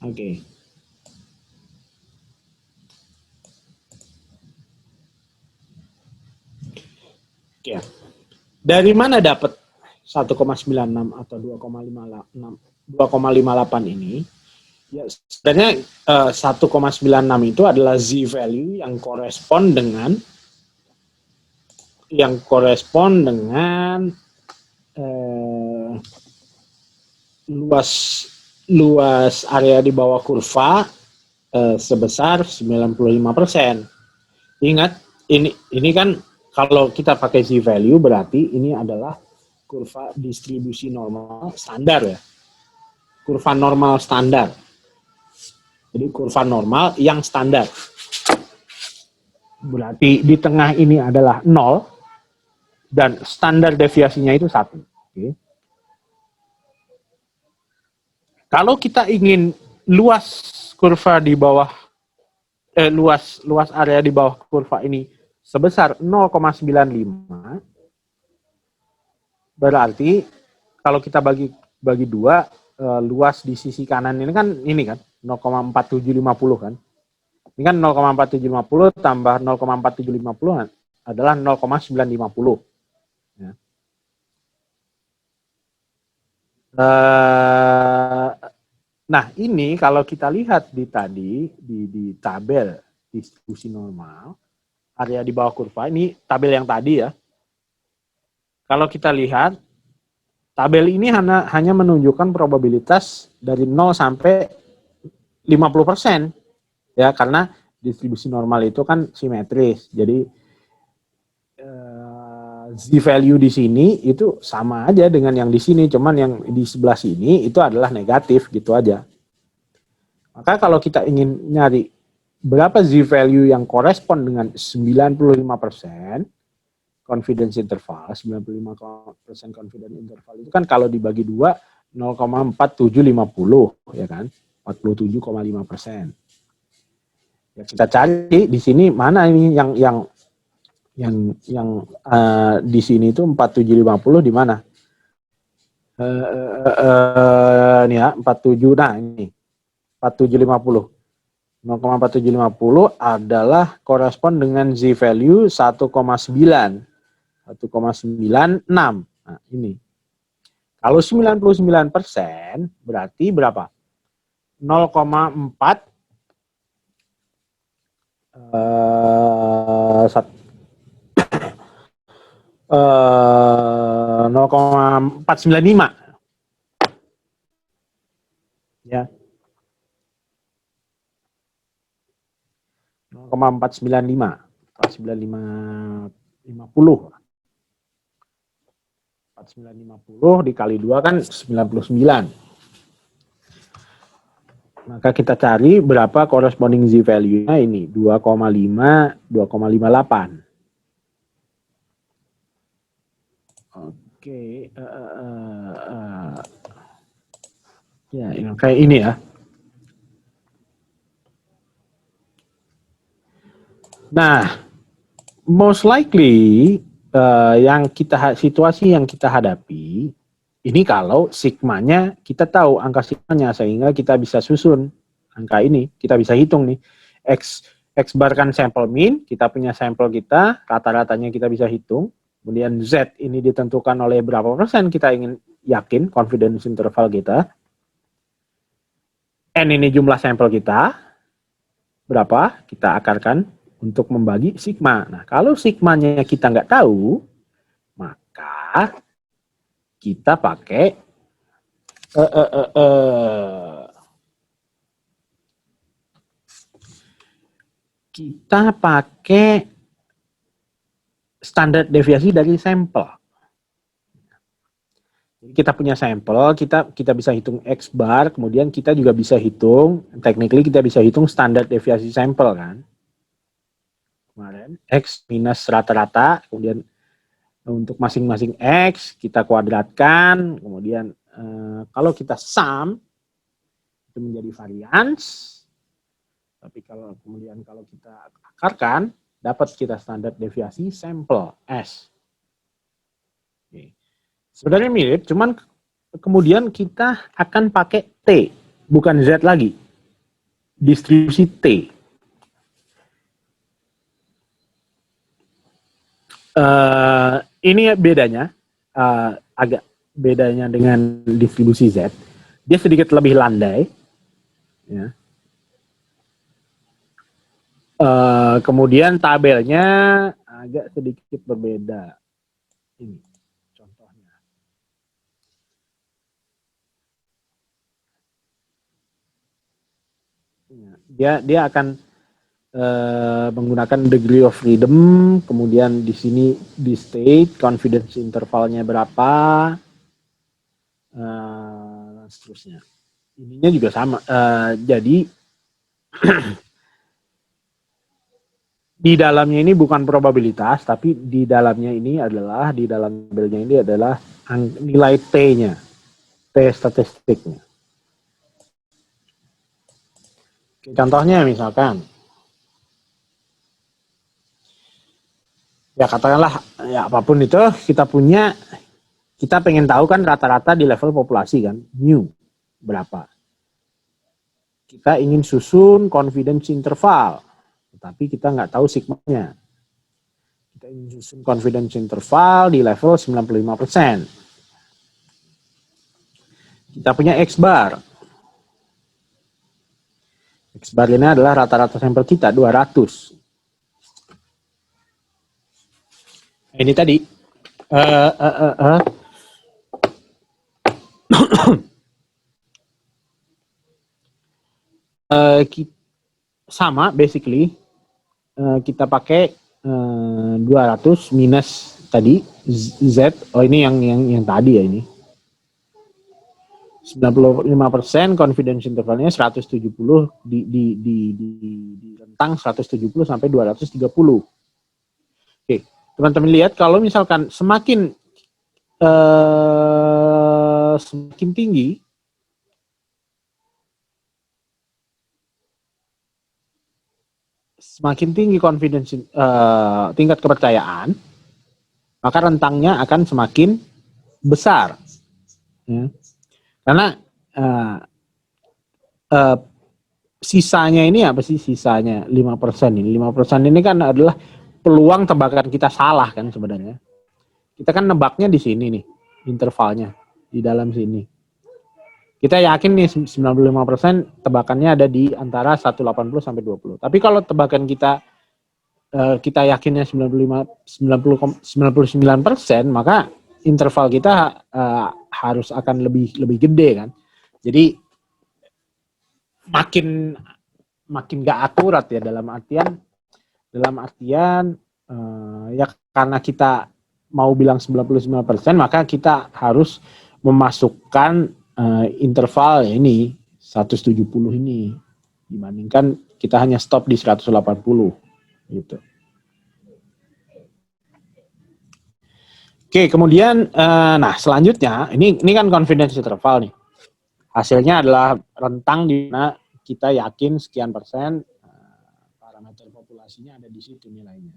Oke. Oke. Dari mana dapat 1,96 atau 2,58 ini? Ya, sebenarnya 1,96 itu adalah Z value yang korespon dengan luas area di bawah kurva sebesar 95%. Ingat, ini kan kalau kita pakai Z value berarti ini adalah kurva distribusi normal standar ya. Kurva normal standar. Jadi kurva normal yang standar. Berarti di tengah ini adalah 0 dan standar deviasinya itu 1. Oke. Kalau kita ingin luas kurva di bawah luas area di bawah kurva ini sebesar 0,95, berarti kalau kita bagi dua, luas di sisi kanan ini kan 0,4750 kan. Ini kan 0,4750 tambah 0,4750 adalah 0,950. Ya. Nah, ini kalau kita lihat di tabel distribusi normal, area di bawah kurva, ini tabel yang tadi ya. Kalau kita lihat, tabel ini hanya menunjukkan probabilitas dari 0 sampai 50%. Ya, karena distribusi normal itu kan simetris. Jadi z-value di sini itu sama aja dengan yang di sini, cuman yang di sebelah sini itu adalah negatif gitu aja. Maka kalau kita ingin nyari berapa z-value yang korespon dengan 95% confidence interval, 95% confidence interval itu kan kalau dibagi dua 0,4750 ya kan, 47,5%. Ya, kita cari di sini mana ini yang di sini itu 4750 di mana? Ini ya 47, nah ini 4750. 0,4750 adalah korespon dengan z value 1,9. 1,96. Nah, ini. Kalau 99% berarti berapa? 0,4 0,495 ya, 0,495 4950 dikali 2 kan 99. Maka kita cari berapa corresponding z value-nya ini 2,5 2,58. Oke, ya ini kayak ini ya. Nah, most likely situasi yang kita hadapi ini kalau sigmanya kita tahu angka sigmanya sehingga kita bisa susun angka ini, kita bisa hitung nih x bar kan sampel mean, kita punya sampel kita, rata-ratanya kita bisa hitung. Kemudian Z ini ditentukan oleh berapa persen kita ingin yakin confidence interval kita. N ini jumlah sampel kita. Berapa kita akarkan untuk membagi sigma. Nah, kalau sigmanya kita nggak tahu, maka kita pakai standar deviasi dari sampel. Jadi kita punya sampel, kita bisa hitung X bar, kemudian kita juga bisa hitung, technically kita bisa hitung standar deviasi sampel kan. Kemarin X minus rata-rata, kemudian untuk masing-masing X kita kuadratkan, kemudian kalau kita sum itu menjadi variance, tapi kalau kita akarkan dapat kita standar deviasi sampel S. Oke. Sebenarnya mirip, cuman kemudian kita akan pakai T, bukan Z lagi. Distribusi T. Ini bedanya, agak bedanya dengan distribusi Z. Dia sedikit lebih landai. Ya. Kemudian tabelnya agak sedikit berbeda. Ini contohnya. Dia akan menggunakan degree of freedom, kemudian di sini di state confidence intervalnya berapa, dan seterusnya. Ininya juga sama. Jadi di dalamnya ini bukan probabilitas, tapi di dalamnya ini adalah, di dalam tabelnya ini adalah nilai T-nya, T statistiknya. Contohnya misalkan, ya katakanlah, ya apapun itu, kita punya kita pengen tahu kan rata-rata di level populasi kan, mu berapa. Kita ingin susun confidence interval, tapi kita nggak tahu sigmanya. Kita ingin susun confidence interval di level 95%. Kita punya X bar. X bar ini adalah rata-rata sampel kita, 200. Ini tadi. Sama, basically. Kita pakai 200 minus tadi, Z. Oh, ini yang tadi ya ini. 95% confidence intervalnya 170 di rentang 170 sampai 230. Oke, teman-teman lihat kalau misalkan semakin tinggi confidence tingkat kepercayaan, maka rentangnya akan semakin besar. Ya. Karena sisanya ini apa sih sisanya 5% ini? 5% ini kan adalah peluang tebakan kita salah kan sebenarnya. Kita kan nebaknya di sini nih, intervalnya di dalam sini. Kita yakin nih 95% tebakannya ada di antara 180 sampai 20. Tapi kalau tebakan kita yakinnya 99%, maka interval kita harus akan lebih gede kan. Jadi makin gak akurat ya dalam artian ya karena kita mau bilang 99%, maka kita harus memasukkan interval ini 170 ini dibandingkan kita hanya stop di 180 gitu. Oke, kemudian nah selanjutnya ini kan confidence interval nih. Hasilnya adalah rentang di mana kita yakin sekian persen parameter populasinya ada di situ nilainya.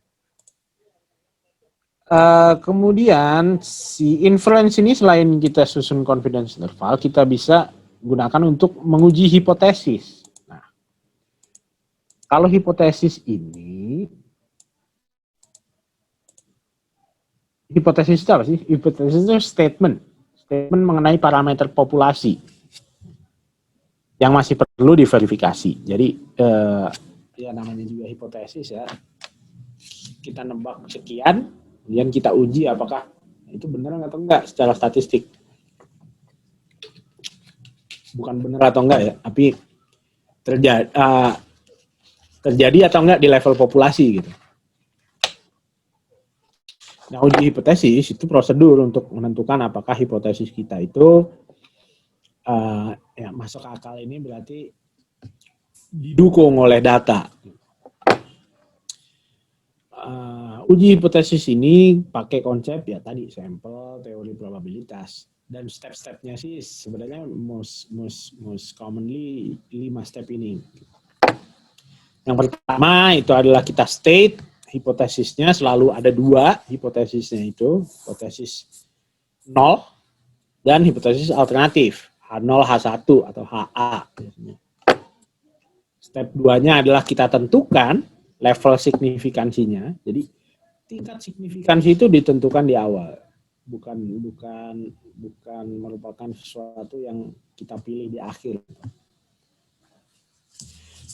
Kemudian si inference ini selain kita susun confidence interval, kita bisa gunakan untuk menguji hipotesis. Nah, kalau hipotesis ini, hipotesis itu apa sih? Hipotesis itu statement mengenai parameter populasi yang masih perlu diverifikasi. Jadi ya namanya juga hipotesis ya. Kita nebak sekian, kemudian kita uji apakah itu benar atau enggak secara statistik. Bukan benar atau enggak ya, tapi terjadi atau enggak di level populasi gitu. Nah, uji hipotesis itu prosedur untuk menentukan apakah hipotesis kita itu ya masuk akal. Ini berarti didukung oleh data. Uji hipotesis ini pakai konsep ya tadi sampel, teori probabilitas, dan step-stepnya sih sebenarnya most commonly 5 step ini. Yang pertama itu adalah kita state hipotesisnya, selalu ada 2 hipotesisnya itu, hipotesis 0 dan hipotesis alternatif H0, H1 atau HA. Step 2-nya adalah kita tentukan level signifikansinya. Jadi tingkat signifikansi itu ditentukan di awal, bukan merupakan sesuatu yang kita pilih di akhir.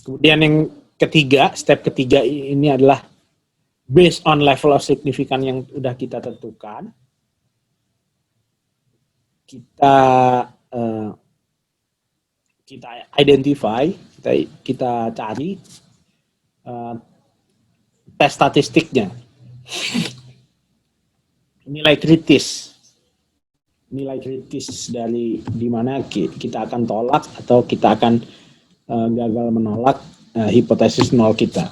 Kemudian yang ketiga, step ketiga ini adalah based on level of significance yang udah kita tentukan, kita identify, kita cari tes statistiknya, nilai kritis dari di mana kita akan tolak atau kita akan gagal menolak hipotesis 0 kita.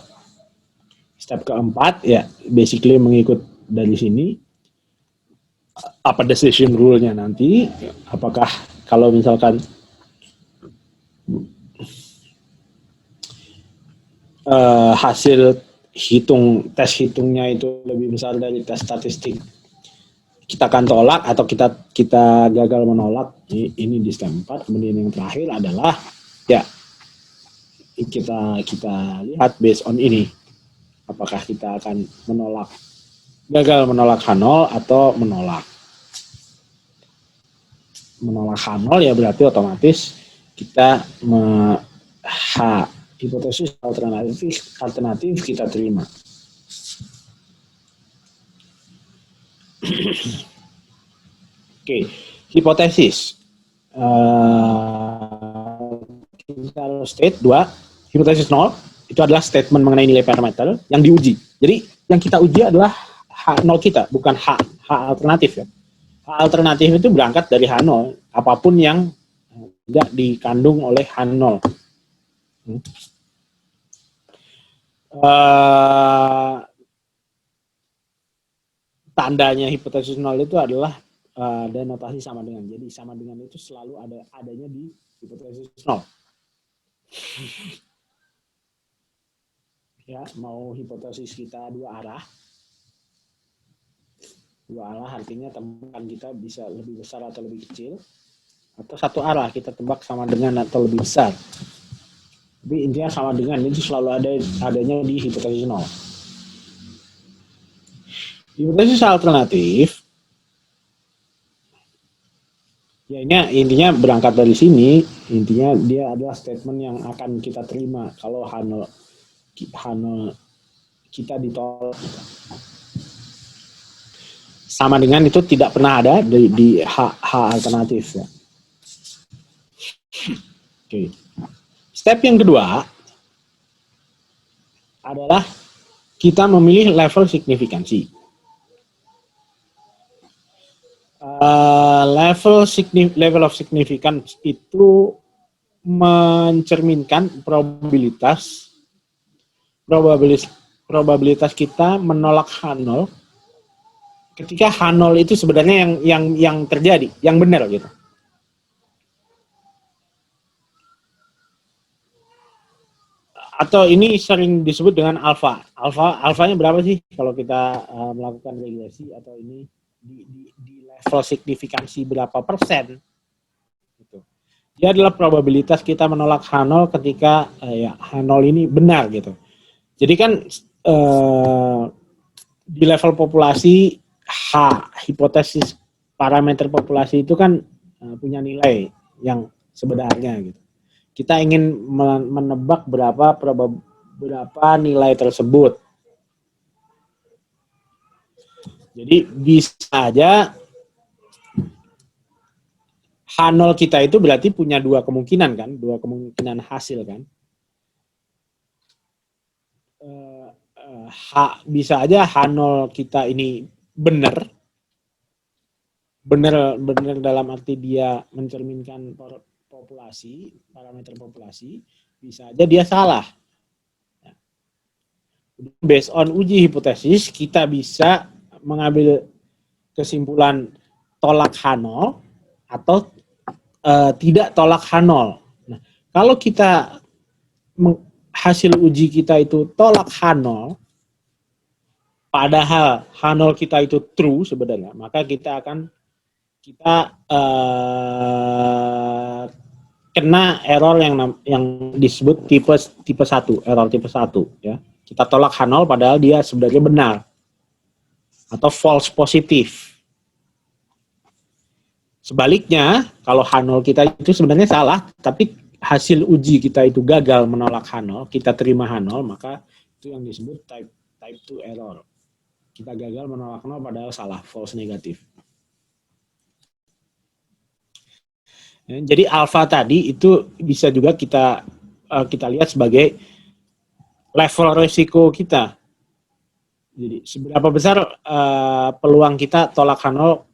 Step keempat ya basically mengikut dari sini apa decision rule-nya nanti, apakah kalau misalkan hasil tes hitungnya itu lebih besar dari tes statistik, kita akan tolak atau kita gagal menolak. Ini di step 4. Kemudian yang terakhir adalah ya kita lihat based on ini, apakah kita akan gagal menolak H0 atau menolak H0, ya berarti otomatis kita hipotesis alternatif kita terima. Oke, hipotesis. Kita harus state 2, hipotesis 0 itu adalah statement mengenai nilai parameter yang diuji. Jadi yang kita uji adalah H0 kita, bukan H alternatif ya. H alternatif itu berangkat dari H0, apapun yang tidak dikandung oleh H0. Tandanya hipotesis 0 itu adalah ada notasi sama dengan. Jadi sama dengan itu selalu adanya di hipotesis 0. Ya, mau hipotesis kita dua arah artinya tembakan kita bisa lebih besar atau lebih kecil, atau satu arah kita tebak sama dengan atau lebih besar. Tapi intinya sama dengan itu selalu adanya di hipotesis 0. Hipotesis alternatif, ya ini intinya berangkat dari sini, intinya dia adalah statement yang akan kita terima kalau H0 kita ditolak. Sama dengan itu tidak pernah ada di H alternatif ya. Oke. Step yang kedua adalah kita memilih level signifikansi. Level of significance itu mencerminkan probabilitas kita menolak H0 ketika H0 itu sebenarnya yang terjadi, yang benar gitu. Atau ini sering disebut dengan alfa. Alfanya berapa sih kalau kita melakukan regresi, atau ini di level signifikansi berapa persen? Gitu. Dia adalah probabilitas kita menolak H0 ketika ya H0 ini benar gitu. Jadi kan di level populasi hipotesis parameter populasi itu kan punya nilai yang sebenarnya gitu. Kita ingin menebak berapa nilai tersebut. Jadi bisa aja H0 kita itu berarti punya dua kemungkinan kan, dua kemungkinan hasil kan. Bisa aja H0 kita ini benar dalam arti dia mencerminkan parameter populasi, bisa aja dia salah. Based on uji hipotesis, kita bisa mengambil kesimpulan tolak H0 atau tidak tolak H0. Nah, kalau kita hasil uji kita itu tolak H0, padahal H0 kita itu true sebenarnya, maka kita kena error yang disebut tipe 1, error tipe 1 ya. Kita tolak H0 padahal dia sebenarnya benar. Atau false positif. Sebaliknya, kalau H0 kita itu sebenarnya salah, tapi hasil uji kita itu gagal menolak H0, kita terima H0, maka itu yang disebut type 2 error. Kita gagal menolak 0 padahal salah, false negatif. Jadi alfa tadi itu bisa juga kita lihat sebagai level risiko kita. Jadi seberapa besar peluang kita tolak H0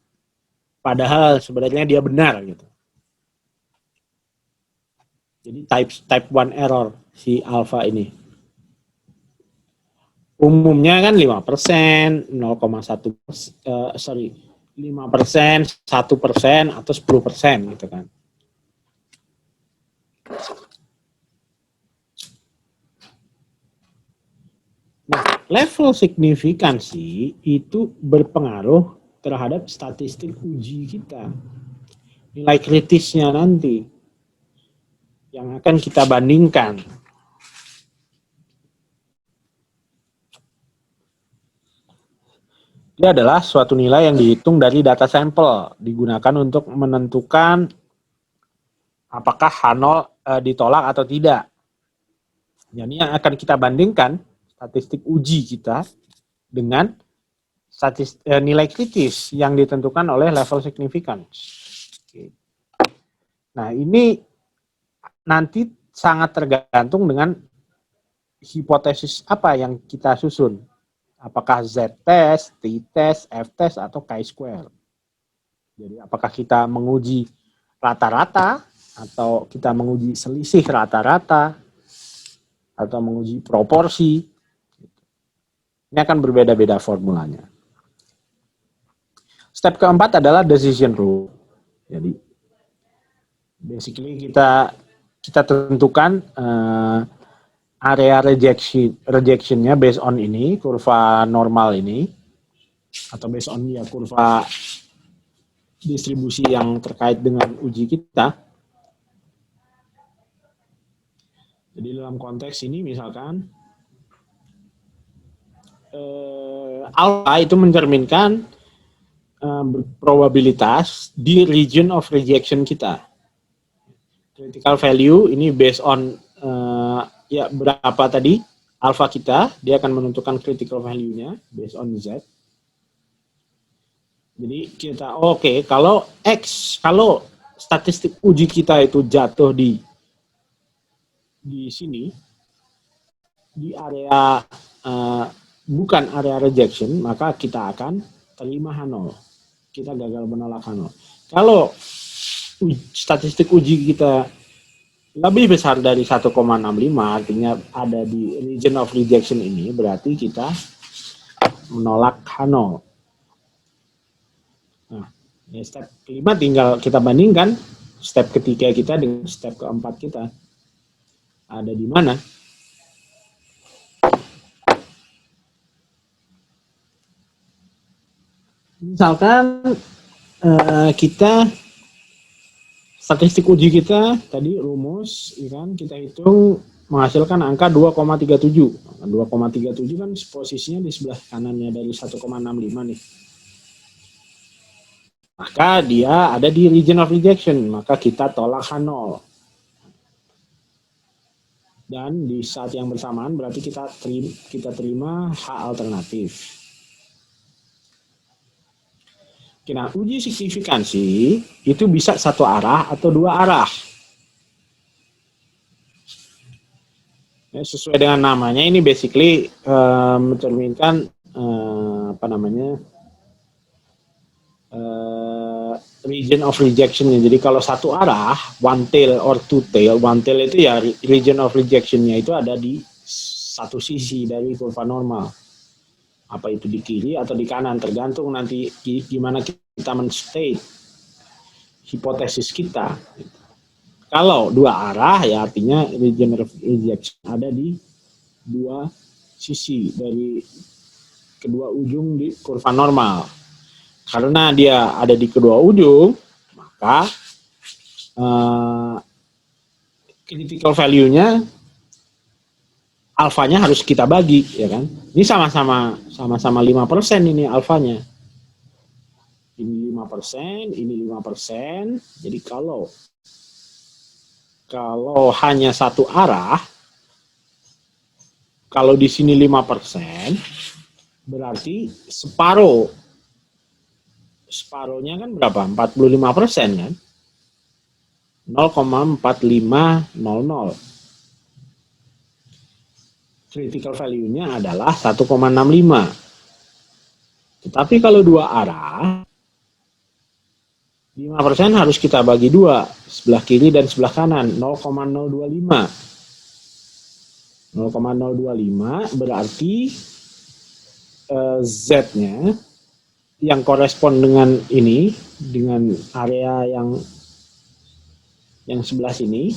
padahal sebenarnya dia benar gitu. Jadi type 1 error si alfa ini. Umumnya kan 5%, 0,1%, 5%, 1% atau 10% gitu kan. Nah, level signifikansi itu berpengaruh terhadap statistik uji kita. Nilai kritisnya nanti yang akan kita bandingkan. Dia adalah suatu nilai yang dihitung dari data sampel, digunakan untuk menentukan apakah H0 ditolak atau tidak. Jadi yang akan kita bandingkan statistik uji kita dengan nilai kritis yang ditentukan oleh level significance. Nah, ini nanti sangat tergantung dengan hipotesis apa yang kita susun. Apakah Z-test, T-test, F-test, atau chi-square. Jadi apakah kita menguji rata-rata, atau kita menguji selisih rata-rata, atau menguji proporsi. Ini akan berbeda-beda formulanya. Step keempat adalah decision rule. Jadi basically kita tentukan area rejectionnya based on ini, kurva normal ini, atau based on ya kurva distribusi yang terkait dengan uji kita. Jadi dalam konteks ini misalkan alpha itu mencerminkan probabilitas di region of rejection kita. Critical value ini based on ya berapa tadi alpha kita, dia akan menentukan critical value-nya based on Z. Jadi kita kalau statistik uji kita itu jatuh di sini, di area bukan area rejection, maka kita akan terima H0. Kita gagal menolak H0. Kalau statistik uji kita lebih besar dari 1,65, artinya ada di region of rejection ini, berarti kita menolak H0. Nah, ya step kelima tinggal kita bandingkan step ketiga kita dengan step keempat kita. Ada di mana? Misalkan kita statistik uji kita tadi rumus, kan kita hitung menghasilkan angka 2,37. 2,37 kan posisinya di sebelah kanannya dari 1,65 nih. Maka dia ada di region of rejection, maka kita tolak H0. Dan di saat yang bersamaan berarti kita terima H alternatif. Nah, uji signifikansi itu bisa satu arah atau dua arah. Ya, sesuai dengan namanya ini basically mencerminkan region of rejection. Jadi kalau satu arah, one tail or two tail, one tail itu ya region of rejection-nya itu ada di satu sisi dari kurva normal. Apa itu di kiri atau di kanan, tergantung nanti gimana kita men-state hipotesis kita. Kalau dua arah ya artinya region of rejection ada di dua sisi dari kedua ujung di kurva normal. Karena dia ada di kedua ujung, maka critical value-nya alfanya harus kita bagi, ya kan? Ini sama-sama 5% ini alfanya. Ini 5%, ini 5%. Jadi kalau hanya satu arah, kalau di sini 5%, berarti separohnya kan berapa? 45% kan? 0,4500. Critical value-nya adalah 1,65. Tetapi kalau dua arah, 5% harus kita bagi dua, sebelah kiri dan sebelah kanan, 0,025. 0,025 berarti Z-nya yang korespon dengan ini, dengan area yang sebelah sini,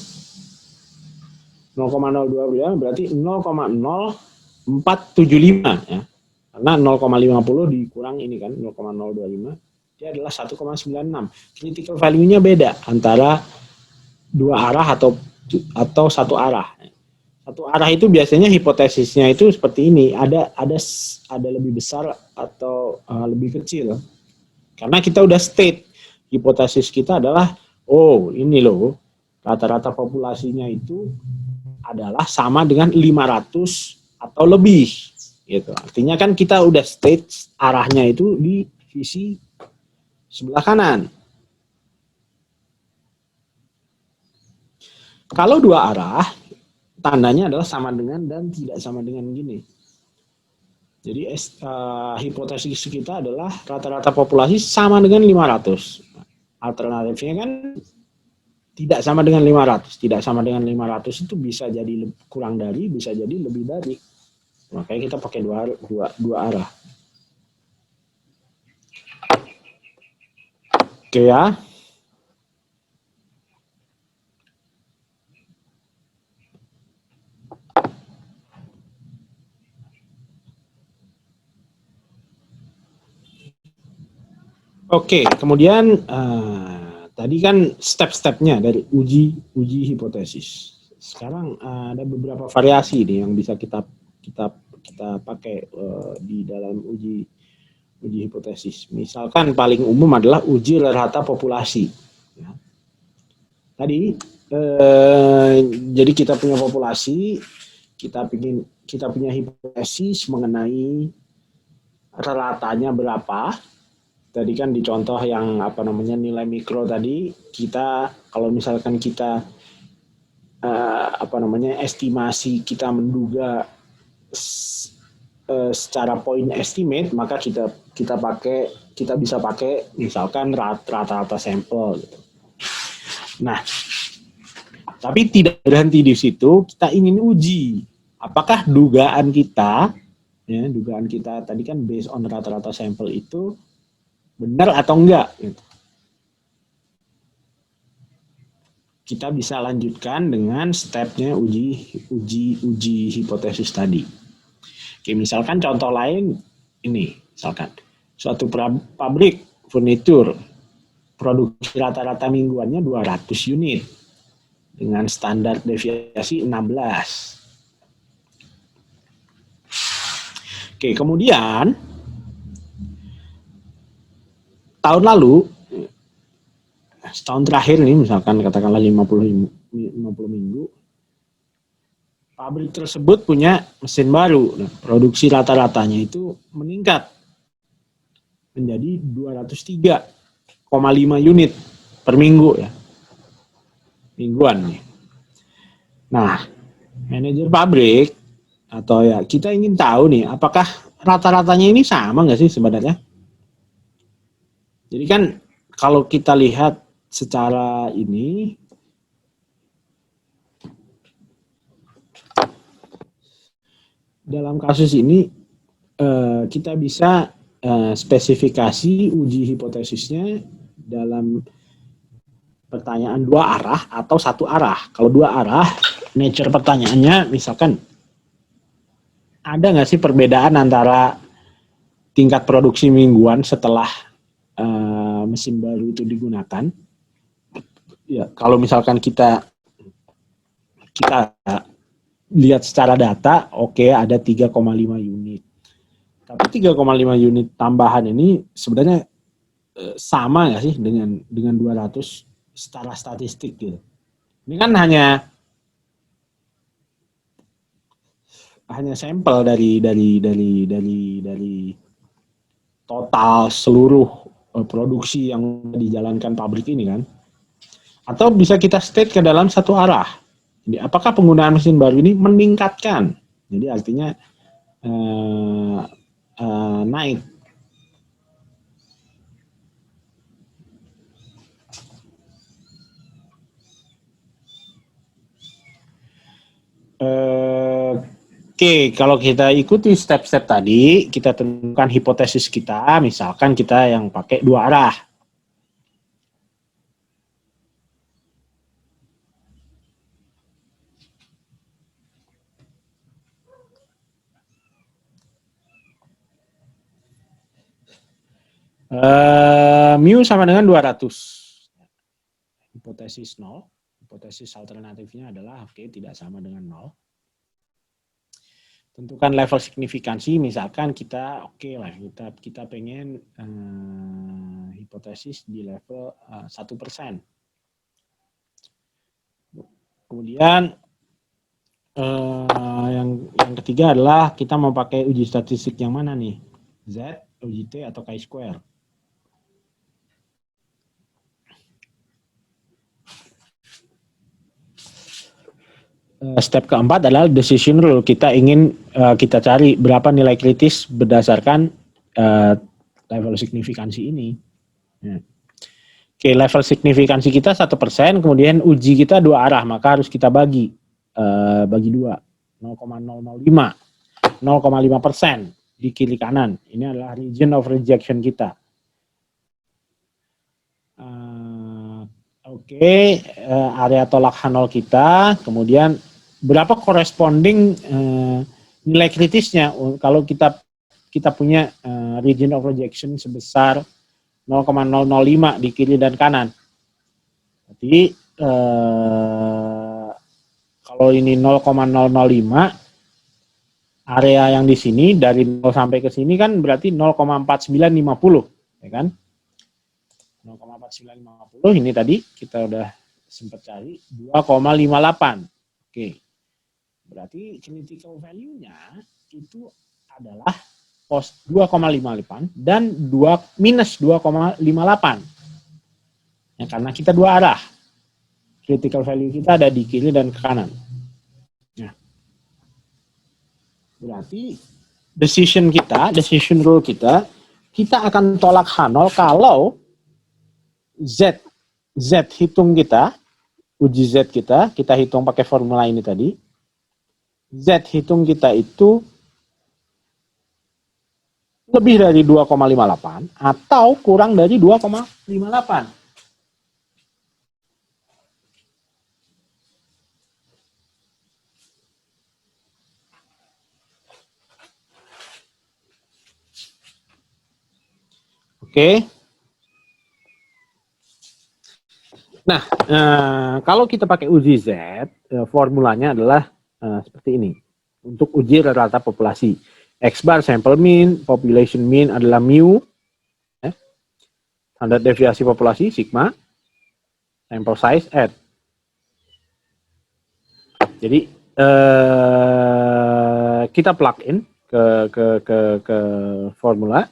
0,025 berarti 0,0475 ya. Karena 0,50 dikurang ini kan 0,025, dia adalah 1,96. Critical value-nya beda antara dua arah atau satu arah. Satu arah itu biasanya hipotesisnya itu seperti ini, ada lebih besar atau lebih kecil. Karena kita udah state hipotesis kita adalah ini loh, rata-rata populasinya itu adalah sama dengan 500 atau lebih gitu. Artinya kan kita udah state arahnya itu di sisi sebelah kanan. Kalau dua arah, tandanya adalah sama dengan dan tidak sama dengan gini. Jadi hipotesis kita adalah rata-rata populasi sama dengan 500. Alternatifnya kan tidak sama dengan 500. Tidak sama dengan 500 itu bisa jadi kurang dari, bisa jadi lebih dari. Makanya kita pakai dua arah. Oke ya. Oke, kemudian tadi kan step-stepnya dari uji hipotesis. Sekarang ada beberapa variasi nih yang bisa kita pakai di dalam uji hipotesis. Misalkan paling umum adalah uji rata populasi. Ya. Tadi jadi kita punya populasi, kita punya hipotesis mengenai ratanya berapa. Tadi kan di contoh yang nilai mikro tadi, kita kalau misalkan kita estimasi, kita menduga secara point estimate, maka kita bisa pakai misalkan rata-rata sampel gitu. Nah, tapi tidak berhenti di situ, kita ingin uji apakah dugaan kita tadi kan based on rata-rata sampel itu benar atau enggak gitu. Kita bisa lanjutkan dengan stepnya uji hipotesis tadi. Oke, misalkan contoh lain ini, misalkan suatu pabrik furnitur produksi rata-rata mingguannya 200 unit dengan standar deviasi 16. Oke, kemudian tahun lalu, setahun terakhir nih, misalkan katakanlah 50 minggu, pabrik tersebut punya mesin baru. Nah, produksi rata-ratanya itu meningkat menjadi 203,5 unit per minggu ya. Mingguan nih. Nah, manajer pabrik atau ya kita ingin tahu nih, apakah rata-ratanya ini sama nggak sih sebenarnya? Jadi kan kalau kita lihat secara ini, dalam kasus ini kita bisa spesifikasi uji hipotesisnya dalam pertanyaan dua arah atau satu arah. Kalau dua arah, nature pertanyaannya misalkan ada nggak sih perbedaan antara tingkat produksi mingguan setelah mesin baru itu digunakan? Ya, kalau misalkan kita lihat secara data, oke, ada 3,5 unit. Tapi 3,5 unit tambahan ini sebenarnya sama nggak sih dengan 200 secara statistik gitu? Ini kan hanya sampel dari total seluruh produksi yang dijalankan pabrik ini kan. Atau bisa kita state ke dalam satu arah. Jadi apakah penggunaan mesin baru ini meningkatkan? Jadi artinya naik. Oke, kalau kita ikuti step-step tadi, kita tentukan hipotesis kita, misalkan kita yang pakai dua arah. Mu sama dengan 200. Hipotesis 0. Hipotesis alternatifnya adalah oke, tidak sama dengan 0. Tentukan level signifikansi, misalkan kita oke lah, kita pengen hipotesis di level 1%. Kemudian yang ketiga adalah kita mau pakai uji statistik yang mana nih? Z, UJT, atau chi-square? Step keempat adalah decision rule. Kita ingin kita cari berapa nilai kritis berdasarkan level signifikansi ini. Ya. Oke, level signifikansi kita 1%, kemudian uji kita 2 arah, maka harus kita bagi 2, 0,005, 0,5% di kiri kanan. Ini adalah region of rejection kita. Area tolak H0 kita, kemudian berapa corresponding nilai kritisnya kalau kita punya region of rejection sebesar 0,005 di kiri dan kanan. Jadi kalau ini 0,005, area yang di sini dari 0 sampai ke sini kan berarti 0,4950, ya kan? 0,4950 ini tadi kita udah sempat cari 2,58. Oke. Berarti critical value-nya itu adalah pos 2,58 dan minus 2,58. Ya, karena kita 2 arah. Critical value kita ada di kiri dan ke kanan. Ya. Berarti decision rule kita akan tolak H0 kalau Z hitung kita, uji Z kita hitung pakai formula ini tadi. Z hitung kita itu lebih dari 2,58 atau kurang dari 2,58. Oke. Nah, kalau kita pakai uji Z, formulanya adalah seperti ini. Untuk uji rata-rata populasi. X bar sample mean, population mean adalah mu, standar deviasi populasi sigma, sample size n. Jadi kita plug in ke formula.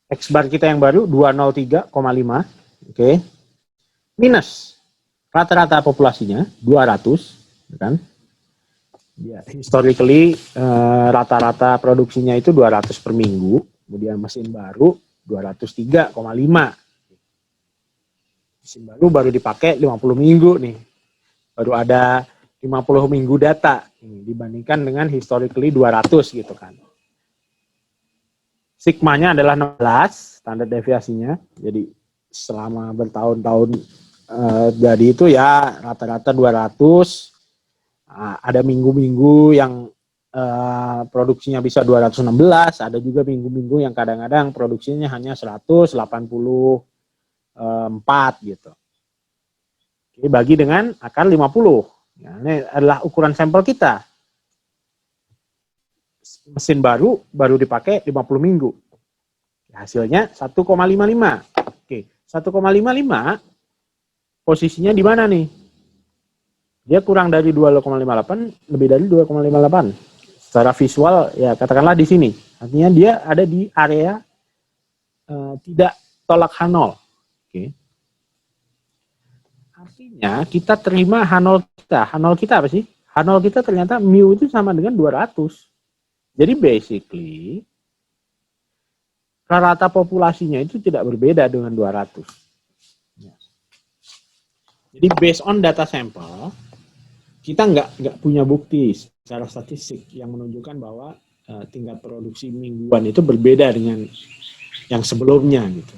X bar kita yang baru 203,5, oke. Minus rata-rata populasinya 200, kan? Ya, historically rata-rata produksinya itu 200 per minggu, kemudian mesin baru 203,5. Mesin baru dipakai 50 minggu nih. Baru ada 50 minggu data dibandingkan dengan historically 200 gitu kan. Sigmanya adalah 16, standar deviasinya. Jadi selama bertahun-tahun jadi itu ya rata-rata 200. Ada minggu-minggu yang produksinya bisa 216, ada juga minggu-minggu yang kadang-kadang produksinya hanya 184 gitu. Oke, bagi dengan akar 50. Ya, ini adalah ukuran sampel kita. Mesin baru dipakai 50 minggu. Hasilnya 1,55. Oke, 1,55 posisinya di mana nih? Dia kurang dari 2,58, lebih dari 2,58. Secara visual ya katakanlah di sini. Artinya dia ada di area tidak tolak H0. Oke. Artinya kita terima H0 kita. H0 kita apa sih? H0 kita ternyata mu itu sama dengan 200. Jadi basically rata populasinya itu tidak berbeda dengan 200. Jadi based on data sampel, kita nggak punya bukti secara statistik yang menunjukkan bahwa tingkat produksi mingguan itu berbeda dengan yang sebelumnya gitu.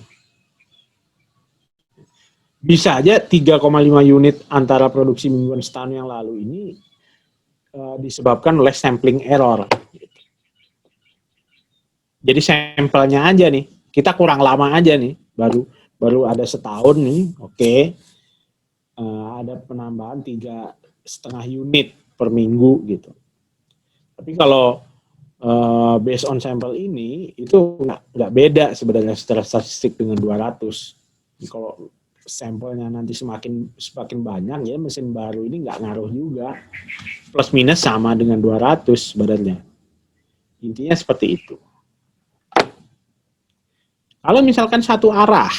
Bisa aja 3,5 unit antara produksi mingguan setahun yang lalu ini disebabkan oleh sampling error. Jadi sampelnya aja nih, kita kurang lama aja nih, baru ada setahun nih, oke. Ada penambahan 3,5 unit per minggu gitu. Tapi kalau based on sampel ini itu nggak beda sebenarnya secara statistik dengan 200. Jadi kalau sampelnya nanti semakin banyak ya mesin baru ini nggak ngaruh juga. Plus minus sama dengan 200 sebenarnya. Intinya seperti itu. Kalau misalkan satu arah,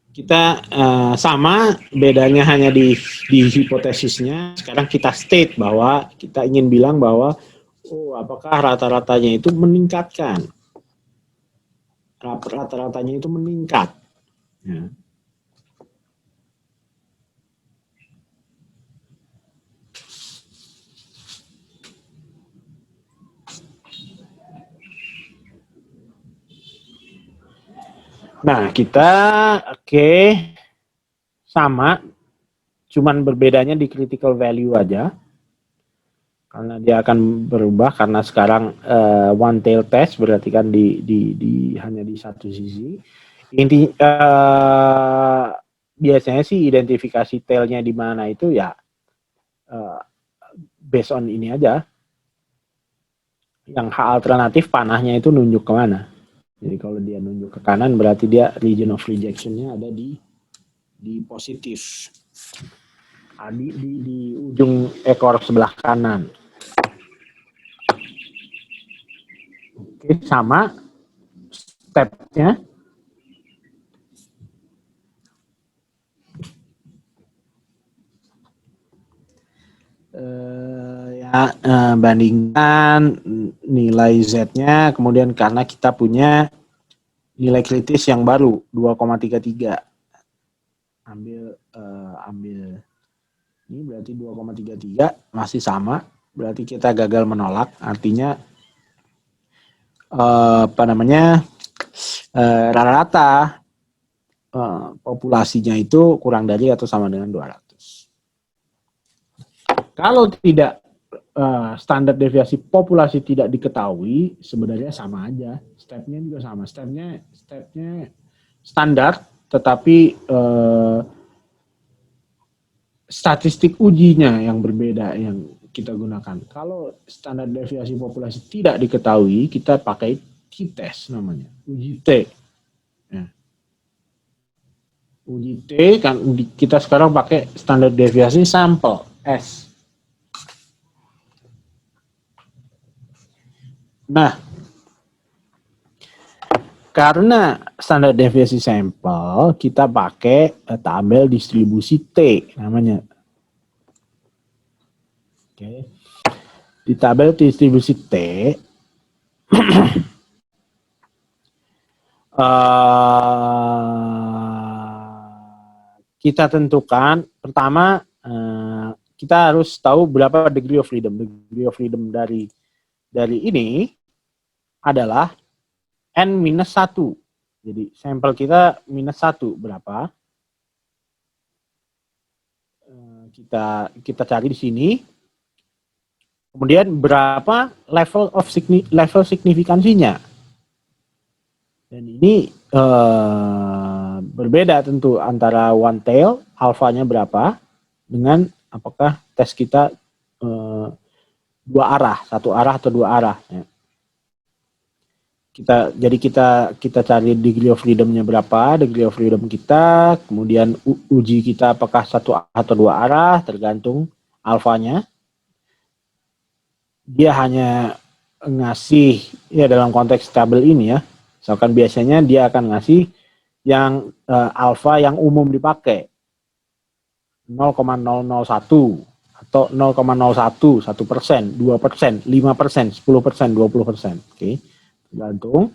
kita sama, bedanya hanya di hipotesisnya. Sekarang kita state bahwa kita ingin bilang bahwa apakah rata-ratanya itu meningkatkan. Rata-ratanya itu meningkat. Ya. Nah, kita sama, cuman berbedanya di critical value aja. Karena dia akan berubah karena sekarang one tail test berarti kan hanya di satu sisi. Biasanya sih identifikasi tailnya di mana itu ya based on ini aja. Yang alternatif panahnya itu nunjuk kemana. Jadi kalau dia nunjuk ke kanan berarti dia region of rejection-nya ada di positif. Di ujung ekor sebelah kanan. Oke, sama step-nya. Bandingkan nilai Z-nya, kemudian karena kita punya nilai kritis yang baru 2,33. Ambil ini berarti 2,33 masih sama, berarti kita gagal menolak, artinya rata-rata populasinya itu kurang dari atau sama dengan 200. Kalau tidak standar deviasi populasi tidak diketahui, sebenarnya sama aja, stepnya juga sama, stepnya standar, tetapi statistik ujinya yang berbeda yang kita gunakan. Kalau standar deviasi populasi tidak diketahui, kita pakai t-test namanya, uji T. Ya. Uji T kan kita sekarang pakai standar deviasi sampel S. Nah, karena standar deviasi sampel, kita pakai tabel distribusi T namanya. Oke. Di tabel distribusi T, kita tentukan pertama kita harus tahu berapa degree of freedom. Degree of freedom dari ini adalah N-1. Jadi sampel kita -1 berapa? Kita cari di sini. Kemudian berapa level signifikansinya? Dan ini berbeda tentu antara one tail, alfanya berapa, dengan apakah tes kita dua arah, satu arah atau dua arah. Ya. Jadi kita cari degree of freedom-nya berapa, degree of freedom kita, kemudian uji kita apakah satu atau dua arah, tergantung alfanya. Dia hanya ngasih, ya dalam konteks tabel ini ya, misalkan biasanya dia akan ngasih yang alfa yang umum dipakai, 0,001 atau 0,01, 1%, 2%, 5%, 10%, 20%. Oke. Tergantung.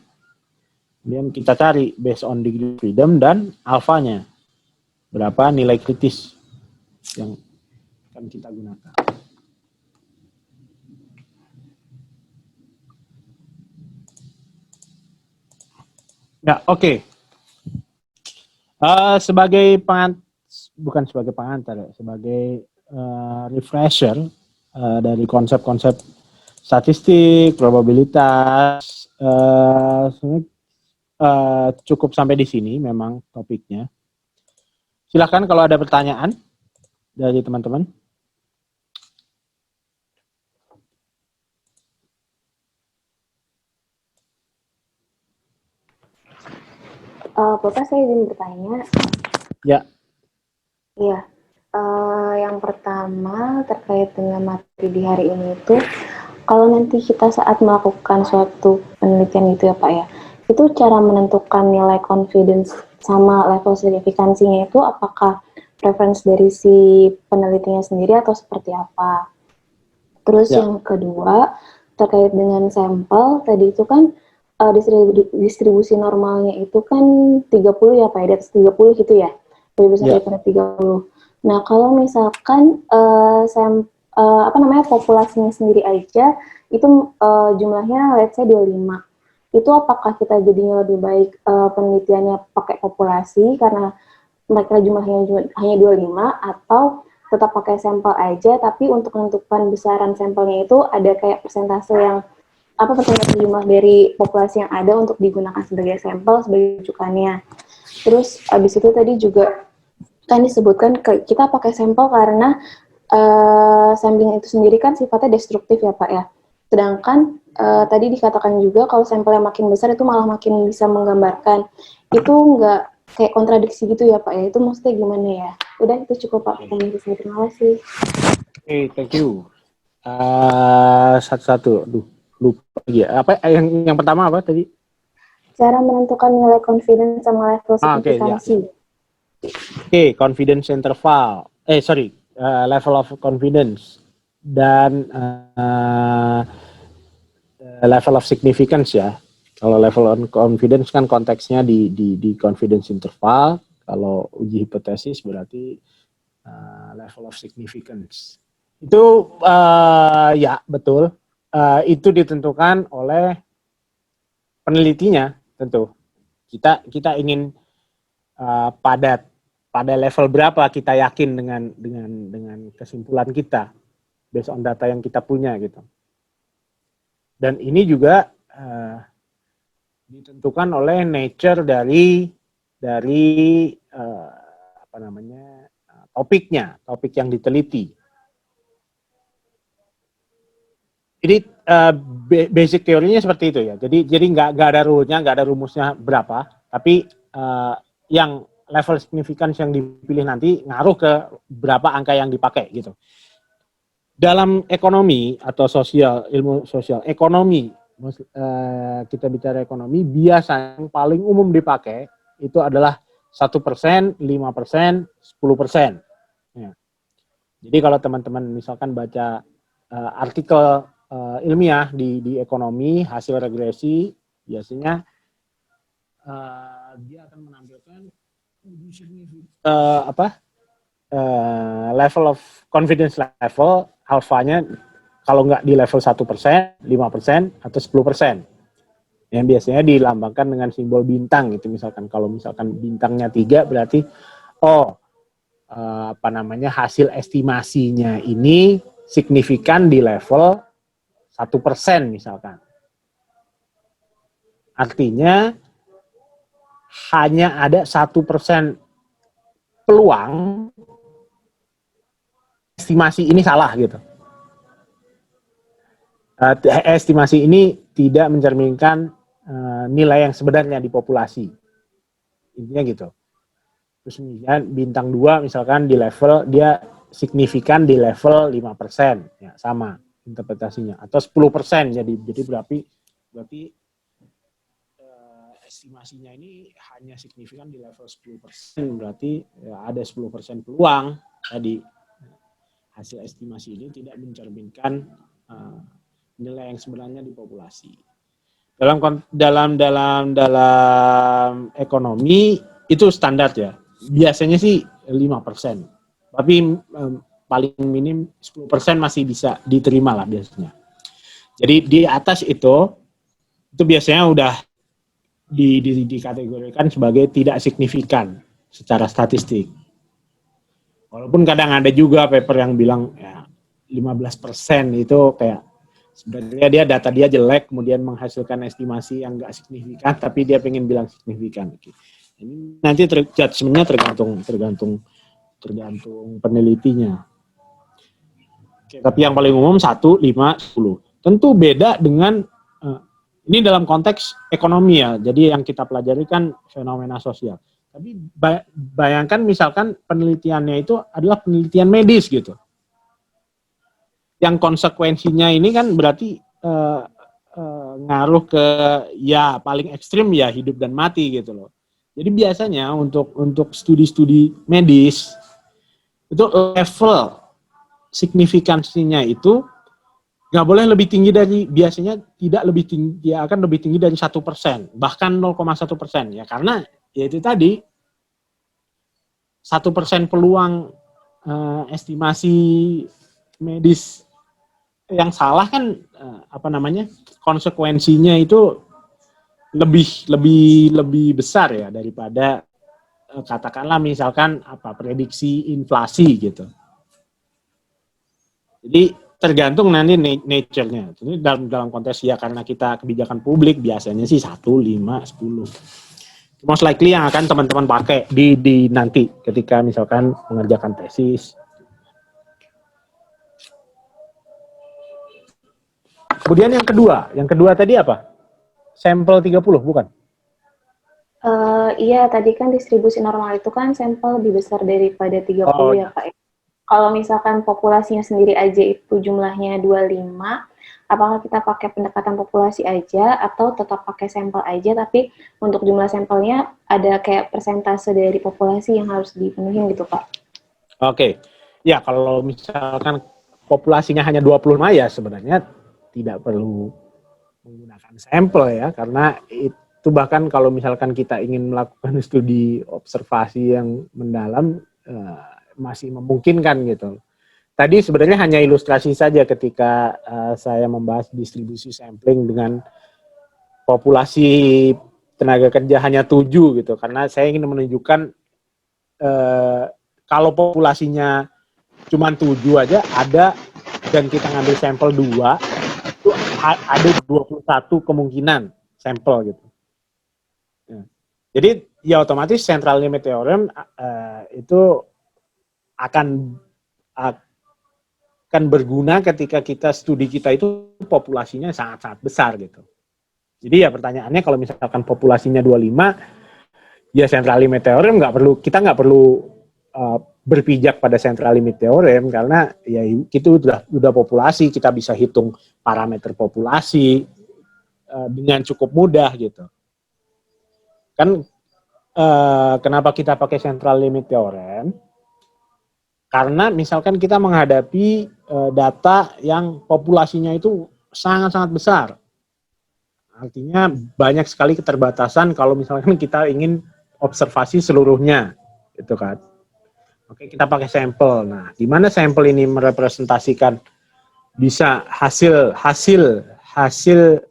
Kemudian kita cari based on degree freedom dan alfanya. Berapa nilai kritis yang akan kita gunakan. Ya, oke. Sebagai bukan sebagai pengantar ya, sebagai refresher dari konsep-konsep statistik, probabilitas. Sebenarnya, cukup sampai di sini memang topiknya. Silakan kalau ada pertanyaan dari teman-teman. Bapak, saya ingin bertanya. Ya. Iya. Yang pertama terkait dengan materi di hari ini itu, kalau nanti kita saat melakukan suatu penelitian itu ya Pak ya, itu cara menentukan nilai confidence sama level signifikansinya itu apakah preference dari si penelitinya sendiri atau seperti apa? Terus Ya. yang kedua, terkait dengan sampel, tadi itu kan distribusi normalnya itu kan 30 ya Pak, di atas 30 gitu ya, lebih besar Ya. daripada 30. Nah, kalau misalkan populasinya sendiri aja, itu jumlahnya let's say 25. Itu apakah kita jadinya lebih baik penelitiannya pakai populasi karena mereka jumlahnya hanya 25, atau tetap pakai sampel aja, tapi untuk menentukan besaran sampelnya itu ada kayak persentase jumlah dari populasi yang ada untuk digunakan sebagai sampel, sebagai rujukannya. Terus abis itu tadi juga kan disebutkan kita pakai sampel karena sampling itu sendiri kan sifatnya destruktif ya Pak ya. Sedangkan tadi dikatakan juga kalau sampelnya makin besar itu malah makin bisa menggambarkan. Itu nggak kayak kontradiksi gitu ya Pak ya. Itu maksudnya gimana ya? Udah, itu cukup Pak. Terima kasih. Oke, thank you. Satu-satu. Duh, lupa lagi ya. Apa yang pertama apa tadi? Cara menentukan nilai confidence sama level Oke, signifikansi. Oke, confidence interval. Level of confidence dan level of significance ya. Kalau level of confidence kan konteksnya di confidence interval. Kalau uji hipotesis berarti level of significance. Itu ya betul. Itu ditentukan oleh penelitinya tentu. Kita ingin pada level berapa kita yakin dengan kesimpulan kita based on data yang kita punya gitu. Dan ini juga ditentukan oleh nature dari topik yang diteliti. Jadi basic teorinya seperti itu ya. Jadi nggak ada rule-nya, nggak ada rumusnya berapa, tapi yang level significance yang dipilih nanti ngaruh ke berapa angka yang dipakai gitu. Dalam ekonomi atau ilmu sosial ekonomi, kita bicara ekonomi, biasanya yang paling umum dipakai itu adalah 1%, 5%, 10%. Ya. Jadi kalau teman-teman misalkan baca artikel ilmiah di ekonomi, hasil regresi, biasanya dia akan menampilkan level of confidence level, alfanya kalau nggak di level 1%, 5%, atau 10%. Yang biasanya dilambangkan dengan simbol bintang gitu. Misalkan kalau misalkan bintangnya 3 berarti hasil estimasinya ini signifikan di level 1% misalkan. Artinya hanya ada 1% peluang estimasi ini salah gitu. Estimasi ini tidak mencerminkan nilai yang sebenarnya di populasi. Intinya gitu. Terus misalnya bintang 2 misalkan di level dia signifikan di level 5%, ya sama interpretasinya, atau 10%, jadi berarti estimasinya ini hanya signifikan di level 10%, berarti ya ada 10% peluang tadi hasil estimasi ini tidak mencerminkan nilai yang sebenarnya di populasi. Dalam ekonomi itu standar ya. Biasanya sih 5%. Tapi paling minim 10% masih bisa diterima lah biasanya. Jadi di atas itu biasanya udah dikategorikan sebagai tidak signifikan secara statistik. Walaupun kadang ada juga paper yang bilang ya 15% itu kayak sebenarnya data dia jelek, kemudian menghasilkan estimasi yang nggak signifikan, tapi dia pengen bilang signifikan. Ini nanti judgement-nya tergantung penelitinya. Tapi yang paling umum 1, 5, 10. Tentu beda dengan ini dalam konteks ekonomi ya. Jadi yang kita pelajari kan fenomena sosial. Tapi bayangkan misalkan penelitiannya itu adalah penelitian medis gitu. Yang konsekuensinya ini kan berarti ngaruh ke ya paling ekstrim ya hidup dan mati gitu loh. Jadi biasanya untuk studi-studi medis itu level signifikansinya itu nggak boleh lebih tinggi dari, biasanya tidak lebih tinggi, dia akan lebih tinggi dari 1%, bahkan 0,1% ya, karena ya itu tadi 1% peluang estimasi medis yang salah kan konsekuensinya itu lebih besar ya daripada katakanlah misalkan prediksi inflasi gitu. Jadi tergantung nanti nature-nya. Ini dalam konteks ya karena kita kebijakan publik biasanya sih 1, 5, 10. Most likely yang akan teman-teman pakai di nanti ketika misalkan mengerjakan tesis. Kemudian yang kedua tadi apa? Sampel 30 bukan? Iya, tadi kan distribusi normal itu kan sampel lebih besar daripada 30 ya Pak. Kalau misalkan populasinya sendiri aja itu jumlahnya 25, apakah kita pakai pendekatan populasi aja atau tetap pakai sampel aja, tapi untuk jumlah sampelnya ada kayak persentase dari populasi yang harus dipenuhi gitu Pak? Oke. Ya, kalau misalkan populasinya hanya 25 ya sebenarnya tidak perlu menggunakan sampel ya, karena itu bahkan kalau misalkan kita ingin melakukan studi observasi yang mendalam masih memungkinkan gitu. Tadi sebenarnya hanya ilustrasi saja ketika saya membahas distribusi sampling dengan populasi tenaga kerja hanya 7 gitu, karena saya ingin menunjukkan kalau populasinya cuma 7 aja ada dan kita ngambil sampel 2 itu ada 21 kemungkinan sampel gitu. Jadi ya otomatis central limit theorem itu akan berguna ketika kita studi kita itu populasinya sangat-sangat besar gitu. Jadi ya pertanyaannya kalau misalkan populasinya 25 ya central limit theorem kita nggak perlu berpijak pada central limit theorem karena ya itu udah populasi, kita bisa hitung parameter populasi dengan cukup mudah gitu. Kan kenapa kita pakai central limit theorem? Karena misalkan kita menghadapi data yang populasinya itu sangat-sangat besar. Artinya banyak sekali keterbatasan kalau misalkan kita ingin observasi seluruhnya, gitu kan. Oke, kita pakai sampel. Nah, di mana sampel ini merepresentasikan bisa hasil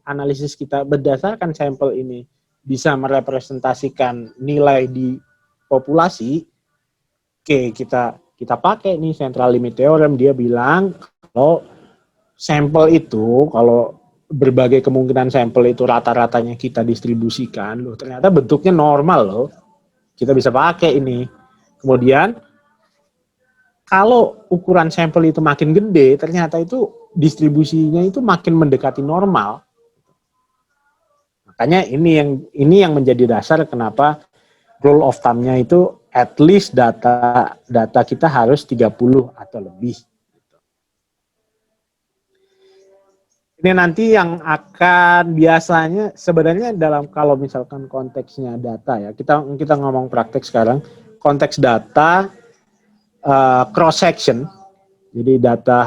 analisis kita berdasarkan sampel ini bisa merepresentasikan nilai di populasi. Oke, kita pakai nih central limit theorem, dia bilang kalau sampel itu, kalau berbagai kemungkinan sampel itu rata-ratanya kita distribusikan, loh ternyata bentuknya normal loh, kita bisa pakai ini. Kemudian kalau ukuran sampel itu makin gede, ternyata itu distribusinya itu makin mendekati normal. Makanya ini yang menjadi dasar kenapa rule of thumb-nya itu at least data kita harus 30 atau lebih. Ini nanti yang akan biasanya sebenarnya kalau misalkan konteksnya data ya, kita ngomong praktek sekarang, konteks data cross section. Jadi data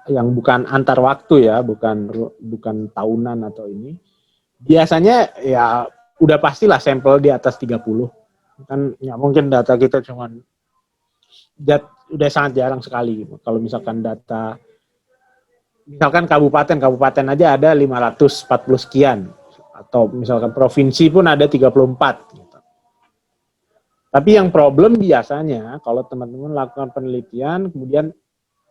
yang bukan antar waktu ya, bukan tahunan atau ini. Biasanya ya udah pastilah sampel di atas 30. Kan ya mungkin data kita udah sangat jarang sekali kalau misalkan data misalkan kabupaten aja ada 540 sekian atau misalkan provinsi pun ada 34 gitu. Tapi yang problem biasanya kalau teman-teman lakukan penelitian, kemudian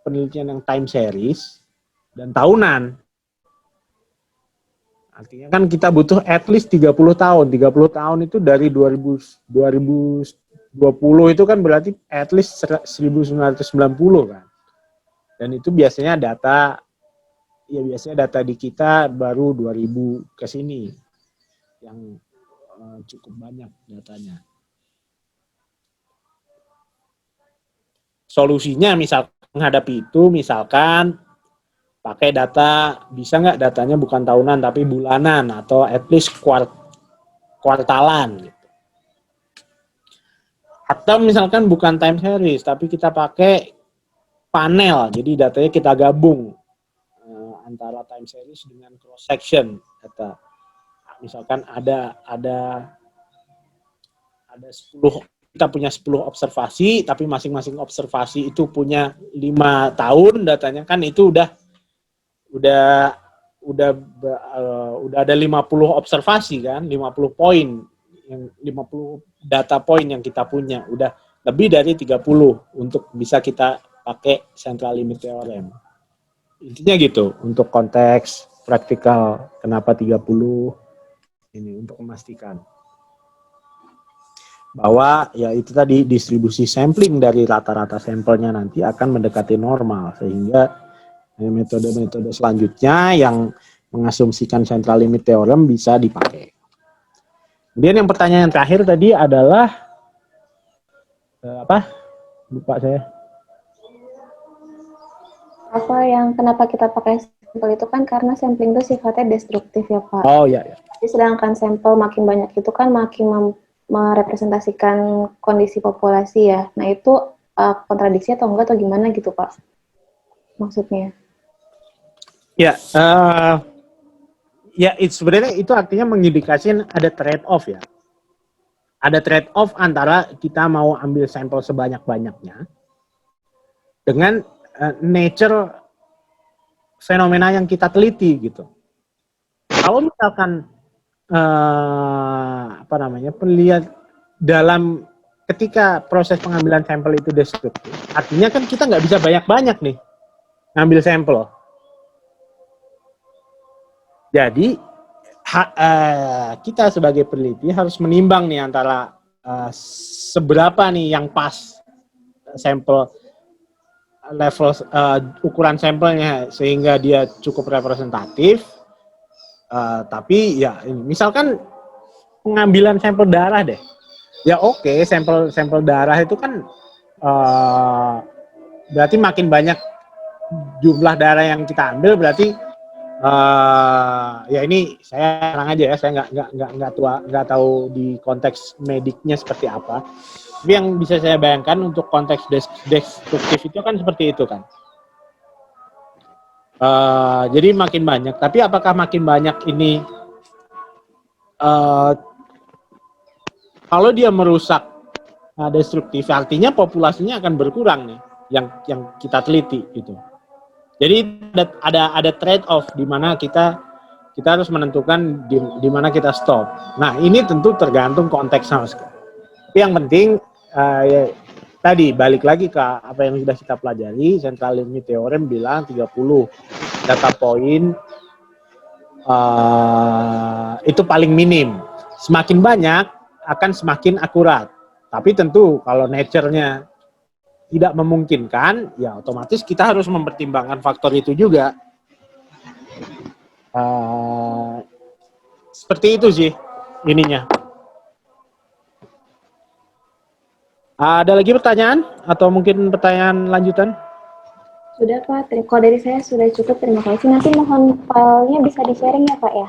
penelitian yang time series dan tahunan. Artinya kan kita butuh at least 30 tahun. 30 tahun itu dari 2020 itu kan berarti at least 1990 kan. Dan itu biasanya data di kita baru 2000 ke sini yang cukup banyak datanya. Solusinya menghadapi itu misalkan pakai data, bisa nggak datanya bukan tahunan tapi bulanan atau at least kuartalan gitu. Atau misalkan bukan time series tapi kita pakai panel, jadi datanya kita gabung antara time series dengan cross section data. Misalkan ada 10, kita punya 10 observasi, tapi masing-masing observasi itu punya 5 tahun datanya, kan itu udah ada 50 observasi kan, 50 poin, yang 50 data poin yang kita punya, udah lebih dari 30 untuk bisa kita pakai central limit theorem. Intinya gitu, untuk konteks praktikal kenapa 30 ini untuk memastikan bahwa ya itu tadi distribusi sampling dari rata-rata sampelnya nanti akan mendekati normal, sehingga metode-metode selanjutnya yang mengasumsikan central limit theorem bisa dipakai. Kemudian yang pertanyaan terakhir tadi adalah apa? Lupa saya. Apa yang kenapa kita pakai sampel itu kan karena sampling itu sifatnya destruktif ya Pak. Oh iya ya. Jadi sedangkan sampel makin banyak itu kan makin merepresentasikan kondisi populasi ya. Nah itu kontradiksi atau enggak atau gimana gitu Pak? Maksudnya? Ya, sebenarnya itu artinya mengindikasikan ada trade-off ya. Ada trade-off antara kita mau ambil sampel sebanyak-banyaknya dengan nature fenomena yang kita teliti gitu. Kalau misalkan penelitian dalam ketika proses pengambilan sampel itu destruktif, artinya kan kita nggak bisa banyak-banyak nih ngambil sampel. Jadi kita sebagai peneliti harus menimbang nih antara seberapa nih yang pas sampel level ukuran sampelnya sehingga dia cukup representatif. Tapi ya misalkan pengambilan sampel darah deh. Ya oke, sampel darah itu kan berarti makin banyak jumlah darah yang kita ambil berarti ya ini saya terang aja ya, saya nggak tahu di konteks mediknya seperti apa. Tapi yang bisa saya bayangkan untuk konteks destruktif itu kan seperti itu kan. Jadi makin banyak. Tapi apakah makin banyak ini kalau dia merusak destruktif, artinya populasinya akan berkurang nih yang kita teliti gitu. Jadi ada trade off di mana kita harus menentukan di mana kita stop. Nah, ini tentu tergantung konteksnya. Tapi yang penting ya, tadi balik lagi ke apa yang sudah kita pelajari, central limit theorem bilang 30 data point itu paling minim. Semakin banyak akan semakin akurat. Tapi tentu kalau nature-nya tidak memungkinkan, ya otomatis kita harus mempertimbangkan faktor itu juga. Seperti itu sih ininya. Ada lagi pertanyaan atau mungkin pertanyaan lanjutan? Sudah Pak, kalau dari saya sudah cukup, terima kasih. Nanti mohon filenya bisa di-sharing ya Pak ya?